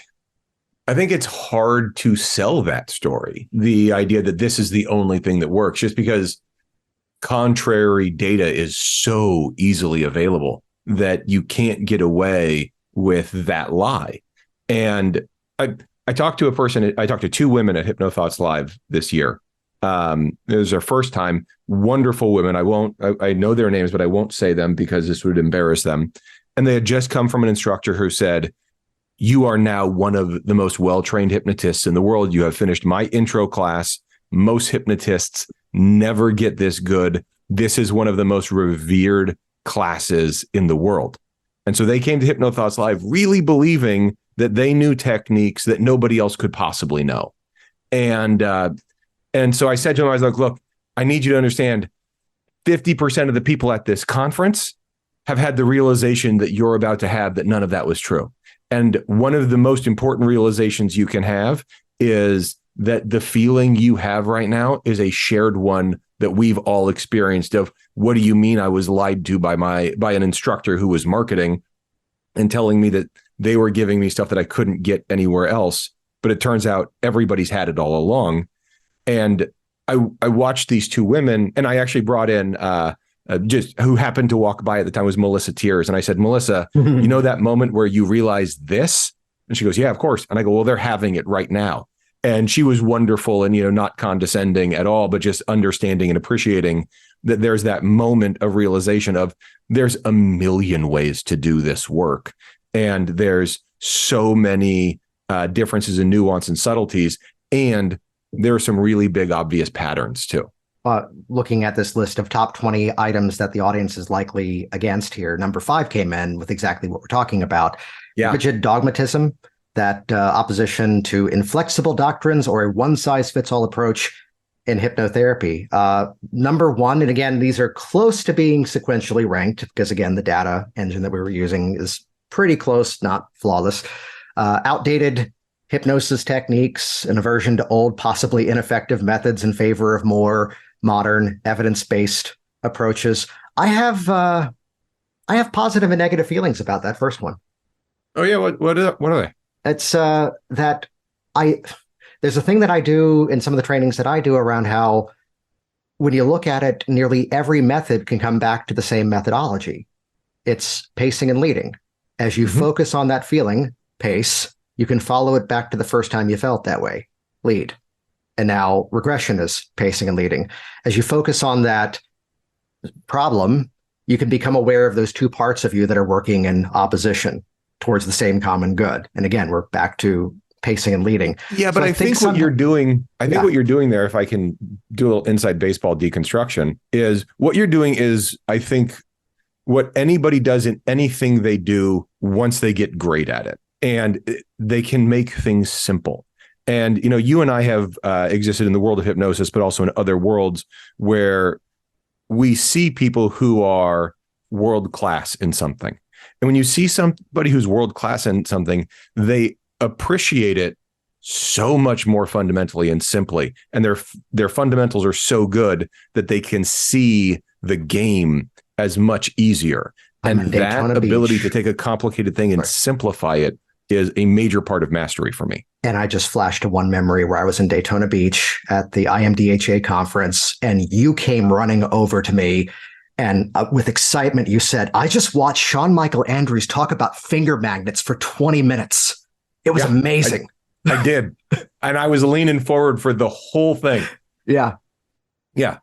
B: it's hard to sell that story, the idea that this is the only thing that works, just because contrary data is so easily available that you can't get away with that lie. And I talked to two women at HypnoThoughts Live this year. It was their first time. Wonderful women. I know their names, but I won't say them because this would embarrass them. And they had just come from an instructor who said, "You are now one of the most well-trained hypnotists in the world. You have finished my intro class. Most hypnotists never get this good. This is one of the most revered classes in the world." And so they came to HypnoThoughts Live really believing that they knew techniques that nobody else could possibly know. And so I said to him, I was like, "Look, I need you to understand 50% of the people at this conference have had the realization that you're about to have, that none of that was true. And one of the most important realizations you can have is that the feeling you have right now is a shared one that we've all experienced of, what do you mean I was lied to by an instructor who was marketing and telling me that they were giving me stuff that I couldn't get anywhere else? But it turns out everybody's had it all along." And I watched these two women, and I actually brought in just who happened to walk by at the time was Melissa Tears. And I said, "Melissa, you know that moment where you realize this?" And she goes, "Yeah, of course." And I go, "Well, they're having it right now." And she was wonderful and, not condescending at all, but just understanding and appreciating that there's that moment of realization of there's a million ways to do this work. And there's so many differences in nuance and subtleties. And there are some really big, obvious patterns too.
A: Looking at this list of top 20 items that the audience is likely against here, number 5 came in with exactly what we're talking about.
B: Yeah.
A: Rigid dogmatism, that opposition to inflexible doctrines or a one-size-fits-all approach in hypnotherapy. Number 1, and again, these are close to being sequentially ranked because, again, the data engine that we were using is pretty close, not flawless. Outdated hypnosis techniques, an aversion to old, possibly ineffective methods in favor of more modern, evidence-based approaches. I have positive and negative feelings about that first one.
B: Oh yeah, what are they?
A: It's that there's a thing that I do in some of the trainings that I do around how when you look at it, nearly every method can come back to the same methodology. It's pacing and leading. As you focus on that feeling, pace, you can follow it back to the first time you felt that way, lead. And now regression is pacing and leading. As you focus on that problem, you can become aware of those two parts of you that are working in opposition towards the same common good. And again, we're back to pacing and leading.
B: Yeah, but so I think what you're doing, what you're doing there, if I can do a little inside baseball deconstruction, is what you're doing is, I think, what anybody does in anything they do once they get great at it. And they can make things simple. And, you and I have existed in the world of hypnosis, but also in other worlds where we see people who are world-class in something. And when you see somebody who's world-class in something, they appreciate it so much more fundamentally and simply. And their fundamentals are so good that they can see the game as much easier. And that ability to take a complicated thing and simplify it is a major part of mastery for me.
A: And I just flashed to one memory where I was in Daytona Beach at the IMDHA conference, and you came running over to me, and with excitement, you said, "I just watched Sean Michael Andrews talk about finger magnets for 20 minutes. It was amazing."
B: I did. And I was leaning forward for the whole thing.
A: Yeah.
B: Yeah.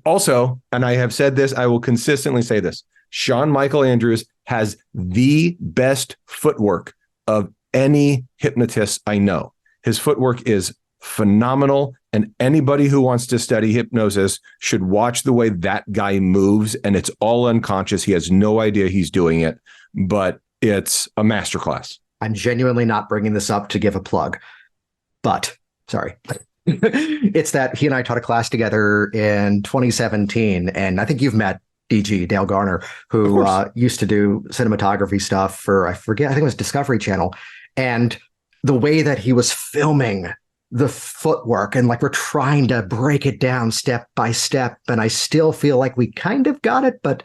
B: Also, and I have said this, I will consistently say this, Sean Michael Andrews has the best footwork of any hypnotist I know. His footwork is phenomenal. And anybody who wants to study hypnosis should watch the way that guy moves. And it's all unconscious. He has no idea he's doing it, but it's a masterclass.
A: I'm genuinely not bringing this up to give a plug, but sorry. It's that he and I taught a class together in 2017. And I think you've met DG, Dale Garner, who used to do cinematography stuff for, I think it was Discovery Channel. And the way that he was filming the footwork, and like we're trying to break it down step by step, and I still feel like we kind of got it, but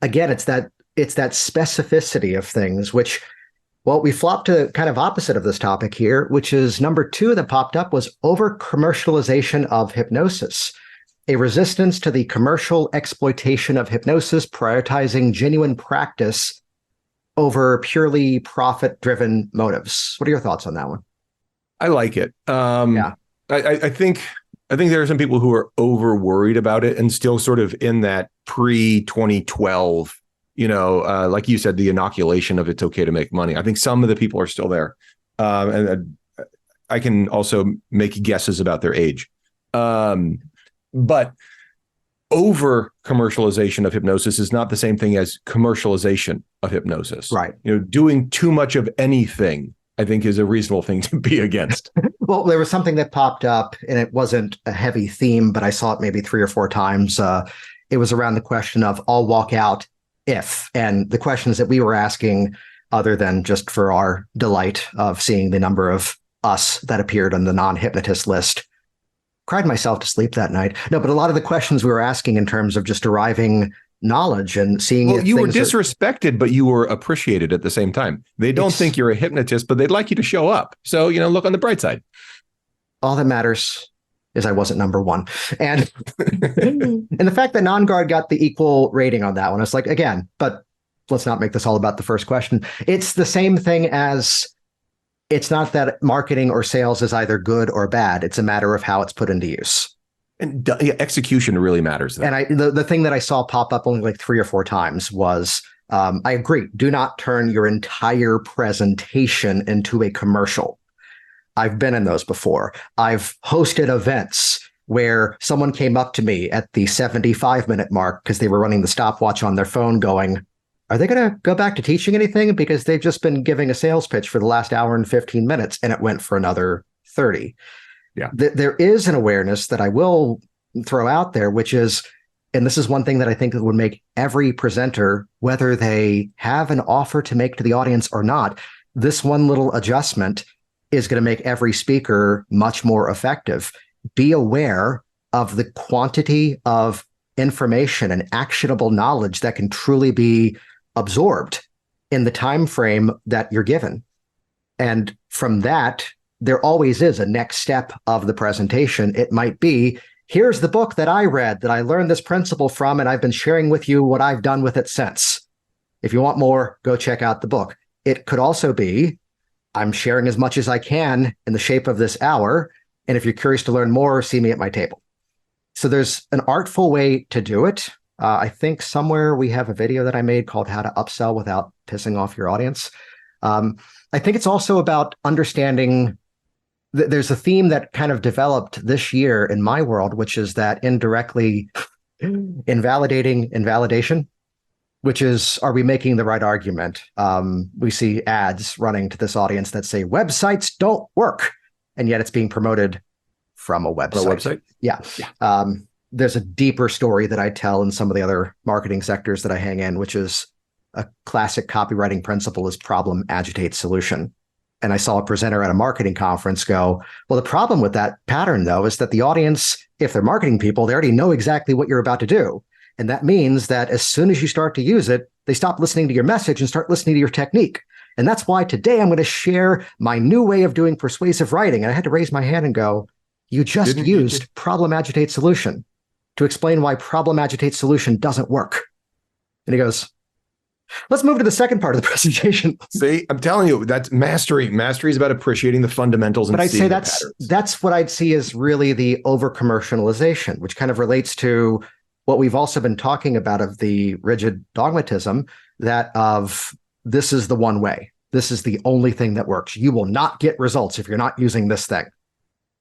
A: again, it's that specificity of things, which, well, we flopped to kind of opposite of this topic here, which is number 2 that popped up was over commercialization of hypnosis, a resistance to the commercial exploitation of hypnosis, prioritizing genuine practice over purely profit-driven motives. What are your thoughts on that one?
B: I like it. Yeah. I think there are some people who are over worried about it and still sort of in that pre-2012, like you said, the inoculation of it's okay to make money. I think some of the people are still there. And I can also make guesses about their age. But over commercialization of hypnosis is not the same thing as commercialization of hypnosis.
A: Right.
B: Doing too much of anything, I think, is a reasonable thing to be against.
A: Well, there was something that popped up, and it wasn't a heavy theme, but I saw it maybe 3 or 4 times. It was around the question of I'll walk out if, and the questions that we were asking, other than just for our delight of seeing the number of us that appeared on the non-hypnotist list. Cried myself to sleep that night. No, but a lot of the questions we were asking in terms of just deriving knowledge and seeing.
B: Well, you were disrespected, but you were appreciated at the same time. They don't think you're a hypnotist, but they'd like you to show up. So, look on the bright side.
A: All that matters is I wasn't number 1. And and the fact that non-guard got the equal rating on that one, it's like, again, but let's not make this all about the first question. It's the same thing as it's not that marketing or sales is either good or bad. It's a matter of how it's put into use.
B: And execution really matters. Then.
A: And the thing that I saw pop up only like 3 or 4 times was, I agree, do not turn your entire presentation into a commercial. I've been in those before. I've hosted events where someone came up to me at the 75-minute mark because they were running the stopwatch on their phone going, are they going to go back to teaching anything? Because they've just been giving a sales pitch for the last hour and 15 minutes, and it went for another 30.
B: Yeah.
A: There is an awareness that I will throw out there, which is, and this is one thing that I think would make every presenter, whether they have an offer to make to the audience or not, this one little adjustment is going to make every speaker much more effective. Be aware of the quantity of information and actionable knowledge that can truly be absorbed in the time frame that you're given. And from that, there always is a next step of the presentation. It might be, here's the book that I read that I learned this principle from, and I've been sharing with you what I've done with it since. If you want more, go check out the book. It could also be, I'm sharing as much as I can in the shape of this hour. And if you're curious to learn more, see me at my table. So there's an artful way to do it. I think somewhere we have a video that I made called How to Upsell Without Pissing Off Your Audience. I think it's also about understanding there's a theme that kind of developed this year in my world, which is that indirectly invalidating invalidation, which is, are we making the right argument? We see ads running to this audience that say websites don't work, and yet it's being promoted from a website. Yeah. There's a deeper story that I tell in some of the other marketing sectors that I hang in, which is a classic copywriting principle is problem, agitate, solution. And I saw a presenter at a marketing conference go, well, the problem with that pattern, though, is that the audience, if they're marketing people, they already know exactly what you're about to do. And that means that as soon as you start to use it, they stop listening to your message and start listening to your technique. And that's why today I'm going to share my new way of doing persuasive writing. And I had to raise my hand and go, you just used problem, agitate, solution to explain why problem, agitate, solution doesn't work. And he goes, Let's move to the second part of the presentation.
B: See, I'm telling you, that's mastery. Mastery is about appreciating the fundamentals and
A: But I'd
B: seeing
A: say
B: the
A: that's
B: patterns.
A: that's what I'd see as really the over commercialization, which kind of relates to what we've also been talking about of the rigid dogmatism that of this is the one way. This is the only thing that works. You will not get results if you're not using this thing.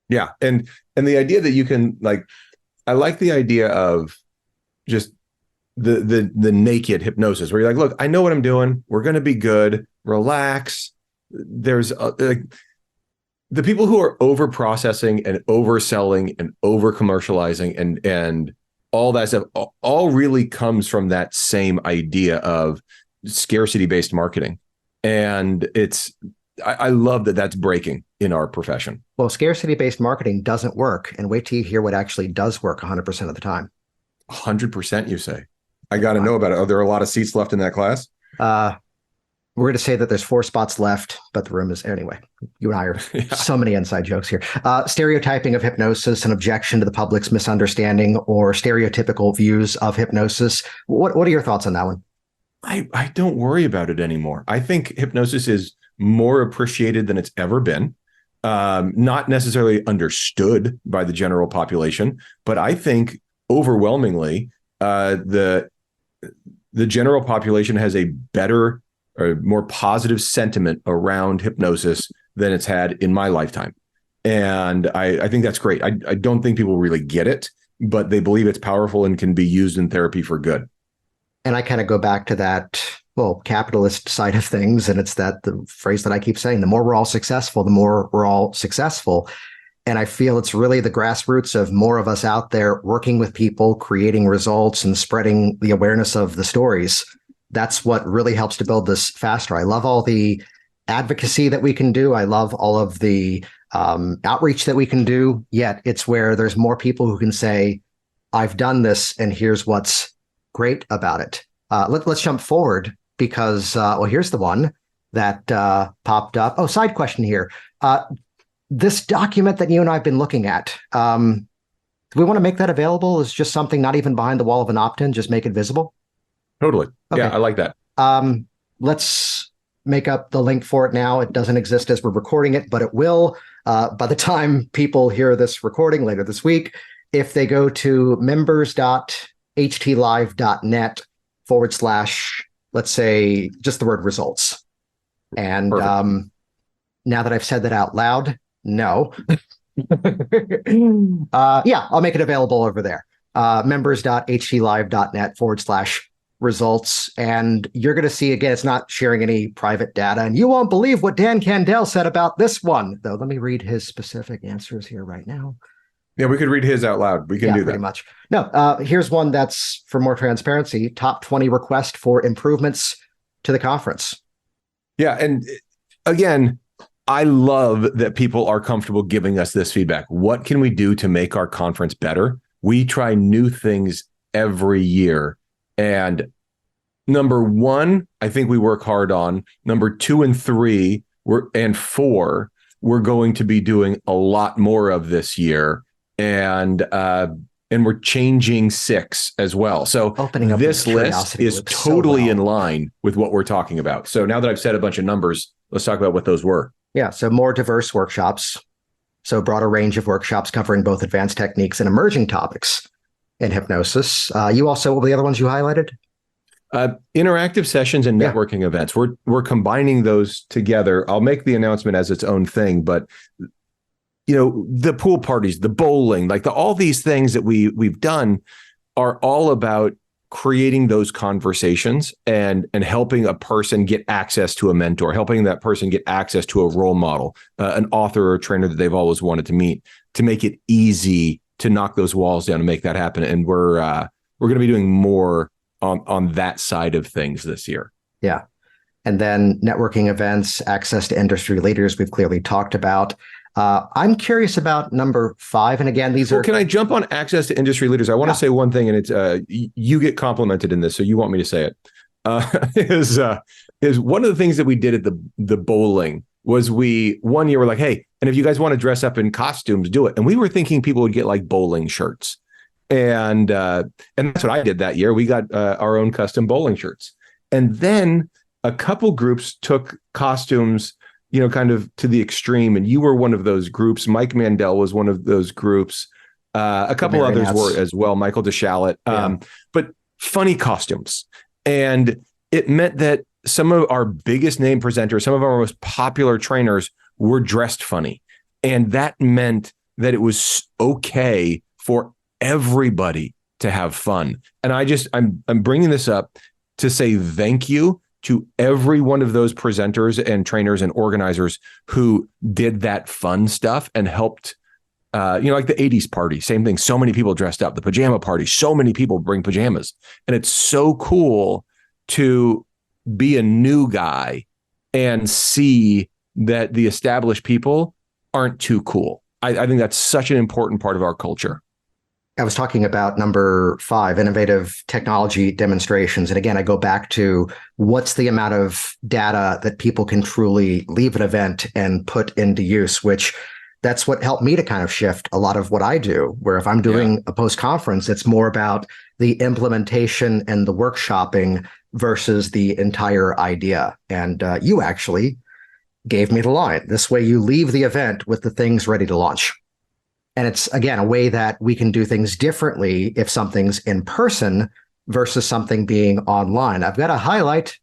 B: Yeah. And the idea that you can I like the idea of just the naked hypnosis where you're like, look, I know what I'm doing. We're going to be good. Relax. There's the people who are over processing and overselling and over commercializing and all that stuff all really comes from that same idea of scarcity based marketing. And I love that that's breaking in our profession.
A: Well, scarcity based marketing doesn't work. And wait till you hear what actually does work 100% of the time.
B: 100%, you say? I got to know about it. Are there a lot of seats left in that class?
A: We're going to say that there's 4 spots left, but the room is anyway. You and I are so many inside jokes here. Stereotyping of hypnosis, an objection to the public's misunderstanding or stereotypical views of hypnosis. What are your thoughts on that one?
B: I don't worry about it anymore. I think hypnosis is more appreciated than it's ever been. Not necessarily understood by the general population, but I think overwhelmingly the general population has a better or more positive sentiment around hypnosis than it's had in my lifetime. And I think that's great. I don't think people really get it, but they believe it's powerful and can be used in therapy for good.
A: And I kind of go back to that, capitalist side of things. And it's the phrase that I keep saying, the more we're all successful, the more we're all successful. And I feel it's really the grassroots of more of us out there working with people, creating results and spreading the awareness of the stories. That's what really helps to build this faster. I love all the advocacy that we can do. I love all of the outreach that we can do. Yet it's where there's more people who can say, I've done this and here's what's great about it. Let's jump forward because, here's the one that popped up. Oh, side question here. This document that you and I have been looking at, do we want to make that available as just something not even behind the wall of an opt-in, just make it visible?
B: Totally.
A: Okay.
B: Yeah, I like that.
A: Let's make up the link for it now. It doesn't exist as we're recording it, but it will by the time people hear this recording later this week. If they go to members.htlive.net / let's say just the word results. And now that I've said that out loud, no. I'll make it available over there. members.htlive.net / results. And you're going to see, again, it's not sharing any private data. And you won't believe what Dan Candell said about this one, though. Let me read his specific answers here right now.
B: Yeah, we could read his out loud. We can do that.
A: Pretty much. No, here's one that's for more transparency. Top 20 requests for improvements to the conference.
B: Yeah. And again, I love that people are comfortable giving us this feedback. What can we do to make our conference better? We try new things every year. And number 1, I think we work hard on. Number 2 and 3 and 4, we're going to be doing a lot more of this year. And we're changing 6 as well. So
A: opening up
B: this list is totally in line with what we're talking about. So now that I've said a bunch of numbers, let's talk about what those were.
A: Yeah. So more diverse workshops. So a broader range of workshops covering both advanced techniques and emerging topics in hypnosis. You also, what were the other ones you highlighted?
B: Interactive sessions and networking events. We're combining those together. I'll make the announcement as its own thing, but the pool parties, the bowling, all these things that we've done are all about creating those conversations and helping a person get access to a mentor, helping that person get access to a role model, an author or a trainer that they've always wanted to meet, to make it easy to knock those walls down and make that happen. And we're going to be doing more on that side of things this year. Yeah.
A: And then networking events, access to industry leaders, we've clearly talked about. I'm curious about number 5. And again, these are...
B: Can I jump on access to industry leaders? I want to say one thing, and it's you get complimented in this, so you want me to say it. Is one of the things that we did at the bowling was one year we're like, hey, and if you guys want to dress up in costumes, do it. And we were thinking people would get bowling shirts. And that's what I did that year. We got our own custom bowling shirts. And then a couple groups took costumes, kind of to the extreme. And you were one of those groups. Mike Mandel was one of those groups. A couple others were as well, Michael DeShalit. But funny costumes. And it meant that some of our biggest name presenters, some of our most popular trainers were dressed funny. And that meant that it was okay for everybody to have fun. And I'm bringing this up to say thank you to every one of those presenters and trainers and organizers who did that fun stuff and helped, like the 80s party, same thing. So many people dressed up. The pajama party, so many people bring pajamas. And it's so cool to be a new guy and see that the established people aren't too cool. I think that's such an important part of our culture.
A: I was talking about number 5, innovative technology demonstrations. And again, I go back to what's the amount of data that people can truly leave an event and put into use, which that's what helped me to kind of shift a lot of what I do, where if I'm doing a post-conference, it's more about the implementation and the workshopping versus the entire idea. And you actually gave me the line. This way you leave the event with the things ready to launch. And it's, again, a way that we can do things differently if something's in person versus something being online. I've got to highlight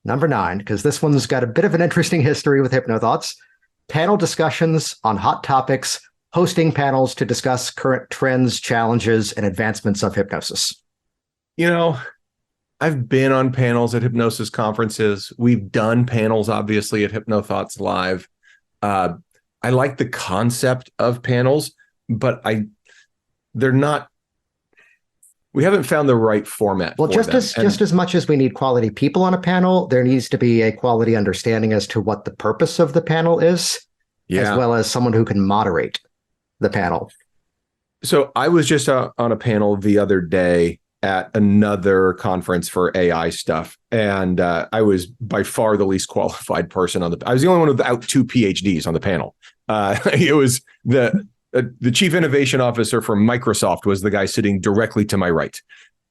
A: number 9, because this one's got a bit of an interesting history with HypnoThoughts. Panel discussions on hot topics, hosting panels to discuss current trends, challenges, and advancements of hypnosis.
B: I've been on panels at hypnosis conferences. We've done panels, obviously, at HypnoThoughts Live. I like the concept of panels, but they're not. We haven't found the right format.
A: Well, just as much as we need quality people on a panel, there needs to be a quality understanding as to what the purpose of the panel is, as well as someone who can moderate the panel.
B: So I was just on a panel the other day at another conference for AI stuff, and I was by far the least qualified person on I was the only one without 2 PhDs on the panel. It was the chief innovation officer from Microsoft was the guy sitting directly to my right.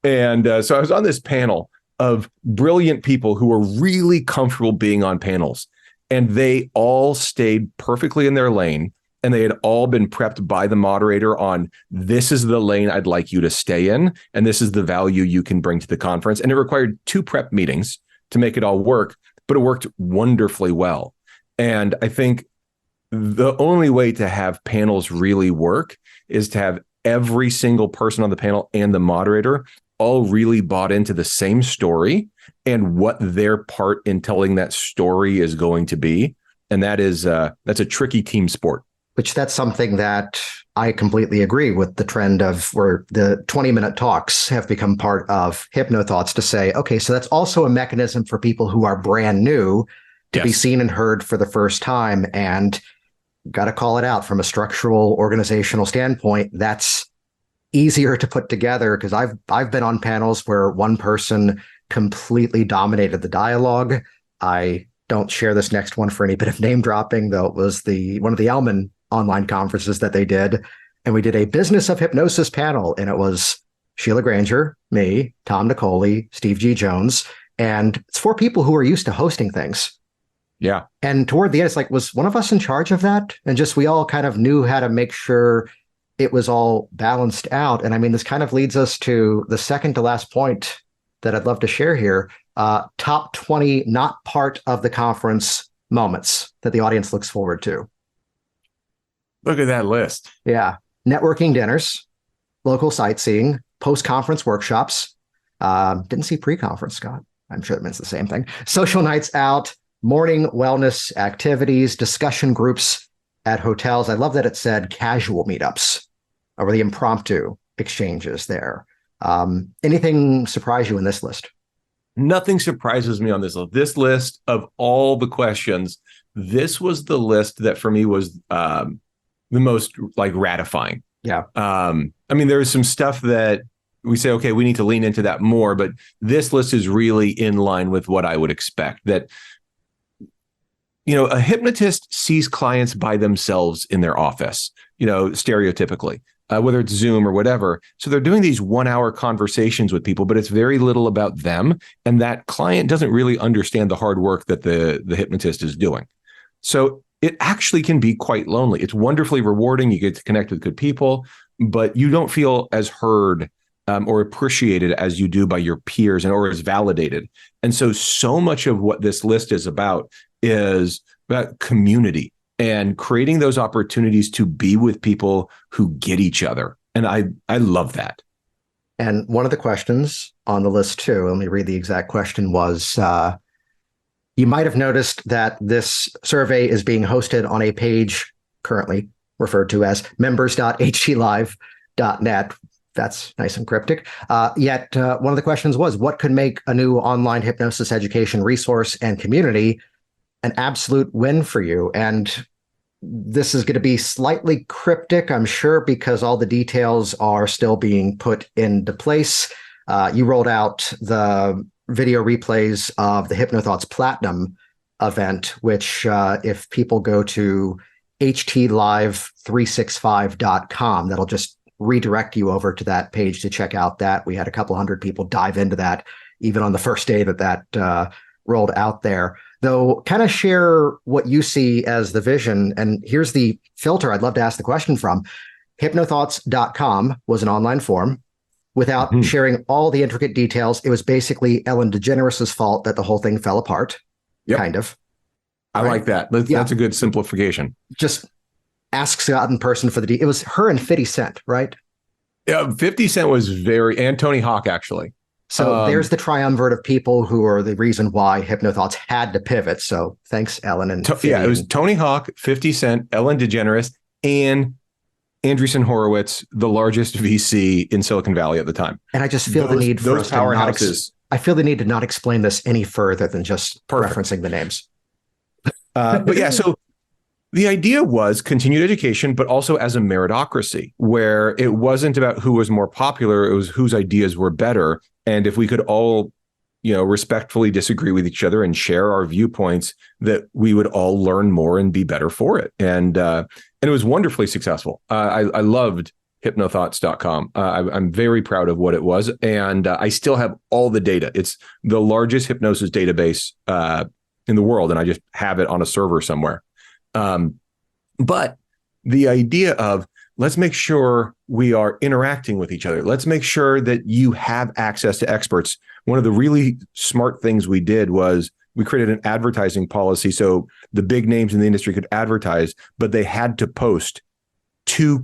B: And so I was on this panel of brilliant people who were really comfortable being on panels, and they all stayed perfectly in their lane. And they had all been prepped by the moderator on, this is the lane I'd like you to stay in, and this is the value you can bring to the conference. And it required 2 prep meetings to make it all work, but it worked wonderfully well. And I think the only way to have panels really work is to have every single person on the panel and the moderator all really bought into the same story and what their part in telling that story is going to be. And that's a tricky team sport.
A: Which that's something that I completely agree with, the trend of where the 20-minute talks have become part of HypnoThoughts, to say, okay, so that's also a mechanism for people who are brand new to be seen and heard for the first time. And got to call it out from a structural organizational standpoint. That's easier to put together, because I've been on panels where one person completely dominated the dialogue. I don't share this next one for any bit of name dropping, though it was one of the Elman online conferences that they did. And we did a business of hypnosis panel, and it was Sheila Granger, me, Tom Nicoli, Steve G. Jones. And it's 4 people who are used to hosting things.
B: Yeah.
A: And toward the end, it's like, was one of us in charge of that? And just, we all kind of knew how to make sure it was all balanced out. And I mean, this kind of leads us to the second to last point that I'd love to share here. Top 20 not part of the conference moments that the audience looks forward to.
B: Look at that list.
A: Yeah. Networking dinners, local sightseeing, post-conference workshops. Didn't see pre-conference, Scott. I'm sure it means the same thing. Social nights out, morning wellness activities, discussion groups at hotels. I love that it said casual meetups, or the impromptu exchanges there. Anything surprise you in this list?
B: Nothing surprises me on this list. This list of all the questions, this was the list that for me was the most ratifying.
A: Yeah.
B: I mean, there's some stuff that we say, okay, we need to lean into that more, but this list is really in line with what I would expect. That, a hypnotist sees clients by themselves in their office, stereotypically. whether it's Zoom or whatever. So they're doing these 1-hour conversations with people, but it's very little about them. And that client doesn't really understand the hard work that the hypnotist is doing. So it actually can be quite lonely. It's wonderfully rewarding. You get to connect with good people, but you don't feel as heard or appreciated as you do by your peers or as validated. And so much of what this list is about community and creating those opportunities to be with people who get each other. And I love that.
A: And one of the questions on the list too, let me read the exact question, was you might have noticed that this survey is being hosted on a page currently referred to as members.htlive.net. That's nice and cryptic. Yet one of the questions was, what could make a new online hypnosis education resource and community an absolute win for you? And this is going to be slightly cryptic, I'm sure, because all the details are still being put into place. You rolled out the video replays of the HypnoThoughts Platinum event, which if people go to htlive365.com, that'll just redirect you over to that page to check out that. We had a couple hundred people dive into that, even on the first day that rolled out there. Though, kind of share what you see as the vision. And here's the filter I'd love to ask the question from. Hypnothoughts.com was an online forum. Without sharing all the intricate details, it was basically Ellen DeGeneres' fault that the whole thing fell apart. Yep. Kind of.
B: I like that. That's a good simplification.
A: Just ask Scott in person for it was her and 50 Cent, right?
B: Yeah, 50 Cent was and Tony Hawk, actually.
A: So there's the triumvirate of people who are the reason why HypnoThoughts had to pivot. So thanks, Ellen. And
B: it was Tony Hawk, 50 Cent, Ellen DeGeneres, and Andreessen Horowitz, the largest VC in Silicon Valley at the time.
A: And I just feel the need for us I feel the need to not explain this any further than just referencing the names.
B: But yeah, so the idea was continued education, but also as a meritocracy, where it wasn't about who was more popular, it was whose ideas were better. And if we could all, respectfully disagree with each other and share our viewpoints, that we would all learn more and be better for it. And it was wonderfully successful. I loved hypnothoughts.com. I'm very proud of what it was. And I still have all the data. It's the largest hypnosis database in the world. And I just have it on a server somewhere. But the idea of let's make sure we are interacting with each other. Let's make sure that you have access to experts. One of the really smart things we did was we created an advertising policy so the big names in the industry could advertise, but they had to post two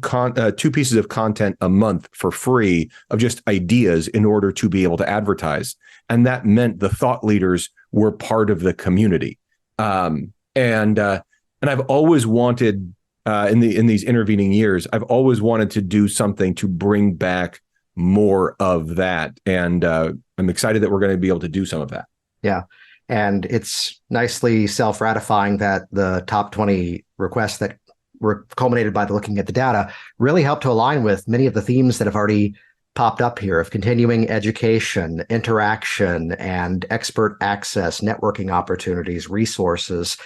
B: pieces of content a month for free of just ideas in order to be able to advertise. And that meant the thought leaders were part of the community. And I've always wanted, in these intervening years, I've always wanted to do something to bring back more of that. And I'm excited that we're going to be able to do some of that.
A: Yeah. And it's nicely self-ratifying that the top 20 requests that were culminated by looking at the data really helped to align with many of the themes that have already popped up here of continuing education, interaction, and expert access, networking opportunities, resources,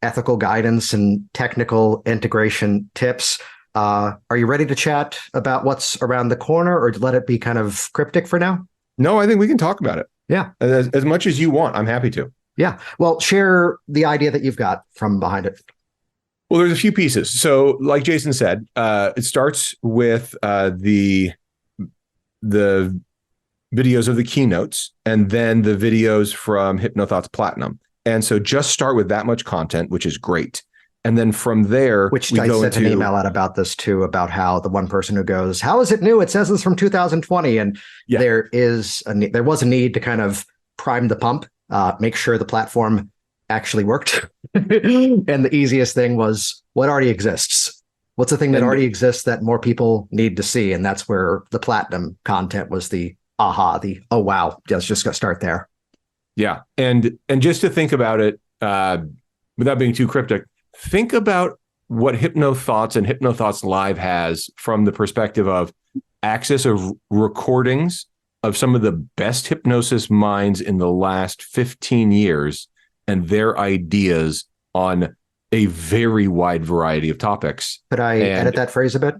A: ethical guidance, and technical integration tips. Are you ready to chat about what's around the corner, or let it be kind of cryptic for now?
B: No, I think we can talk about it.
A: Yeah.
B: As much as you want. I'm happy to.
A: Yeah. Well, share the idea that you've got from behind it.
B: Well, there's a few pieces. So like Jason said, it starts with the videos of the keynotes and then the videos from HypnoThoughts Platinum. And so just start with that much content, which is great. And then from there,
A: which I sent an email out about this too, about how the one person who goes, how is it new? It says it's from 2020. And there was a need to kind of prime the pump, make sure the platform actually worked. And the easiest thing was what already exists. What's the thing that already exists that more people need to see? And that's where the platinum content was the oh wow. Let's just start there.
B: Yeah. And just to think about it, without being too cryptic, think about what HypnoThoughts and HypnoThoughts Live has from the perspective of access of recordings of some of the best hypnosis minds in the last 15 years and their ideas on a very wide variety of topics.
A: Could I edit that phrase a bit?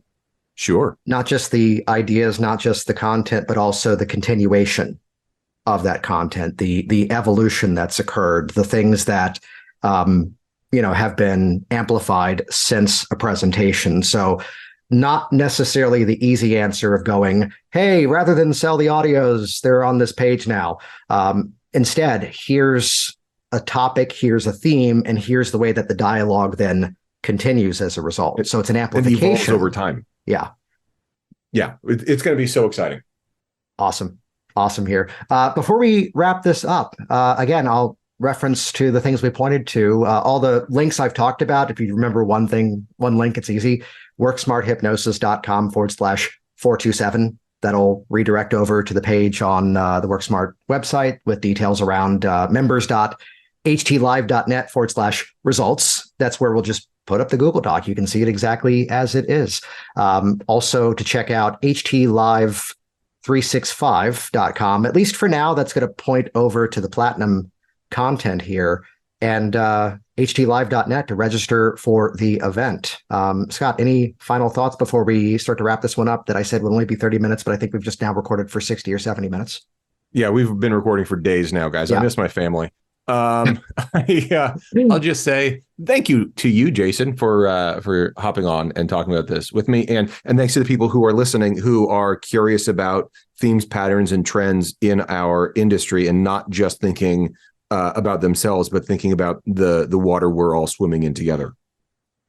B: Sure.
A: Not just the ideas, not just the content, but also the continuation of that content, the evolution that's occurred, the things that have been amplified since a presentation. So not necessarily the easy answer of going, hey, rather than sell the audios, they're on this page now. Instead, here's a topic, here's a theme, and here's the way that the dialogue then continues as a result. So it's an amplification.
B: It evolves over time.
A: Yeah.
B: Yeah. It's going to be so exciting.
A: Awesome here. Before we wrap this up, again, I'll reference to the things we pointed to, all the links I've talked about. If you remember one link, it's easy. worksmarthypnosis.com/427. That'll redirect over to the page on the WorkSmart website with details around members.htlive.net/results. That's where we'll just put up the Google Doc. You can see it exactly as it is. Also to check out htlive365.com. At least for now, that's going to point over to the Platinum content here, and htlive.net to register for the event. Scott, any final thoughts before we start to wrap this one up? That I said would only be 30 minutes, but I think we've just now recorded for 60 or 70 minutes.
B: Yeah, we've been recording for days now, guys. Yeah. I miss my family. I'll just say thank you to you, Jason, for hopping on and talking about this with me, and thanks to the people who are listening who are curious about themes, patterns, and trends in our industry, and not just thinking about themselves, but thinking about the water we're all swimming in together.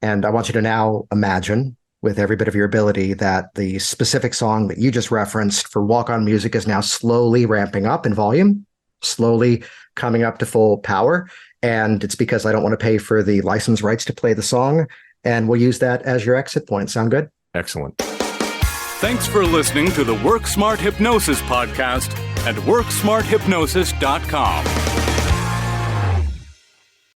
A: And I want you to now imagine, with every bit of your ability, that the specific song that you just referenced for Walk On Music is now slowly ramping up in volume, slowly coming up to full power. And it's because I don't want to pay for the license rights to play the song. And we'll use that as your exit point. Sound good?
B: Excellent.
C: Thanks for listening to the WorkSmart Hypnosis podcast at WorkSmartHypnosis.com.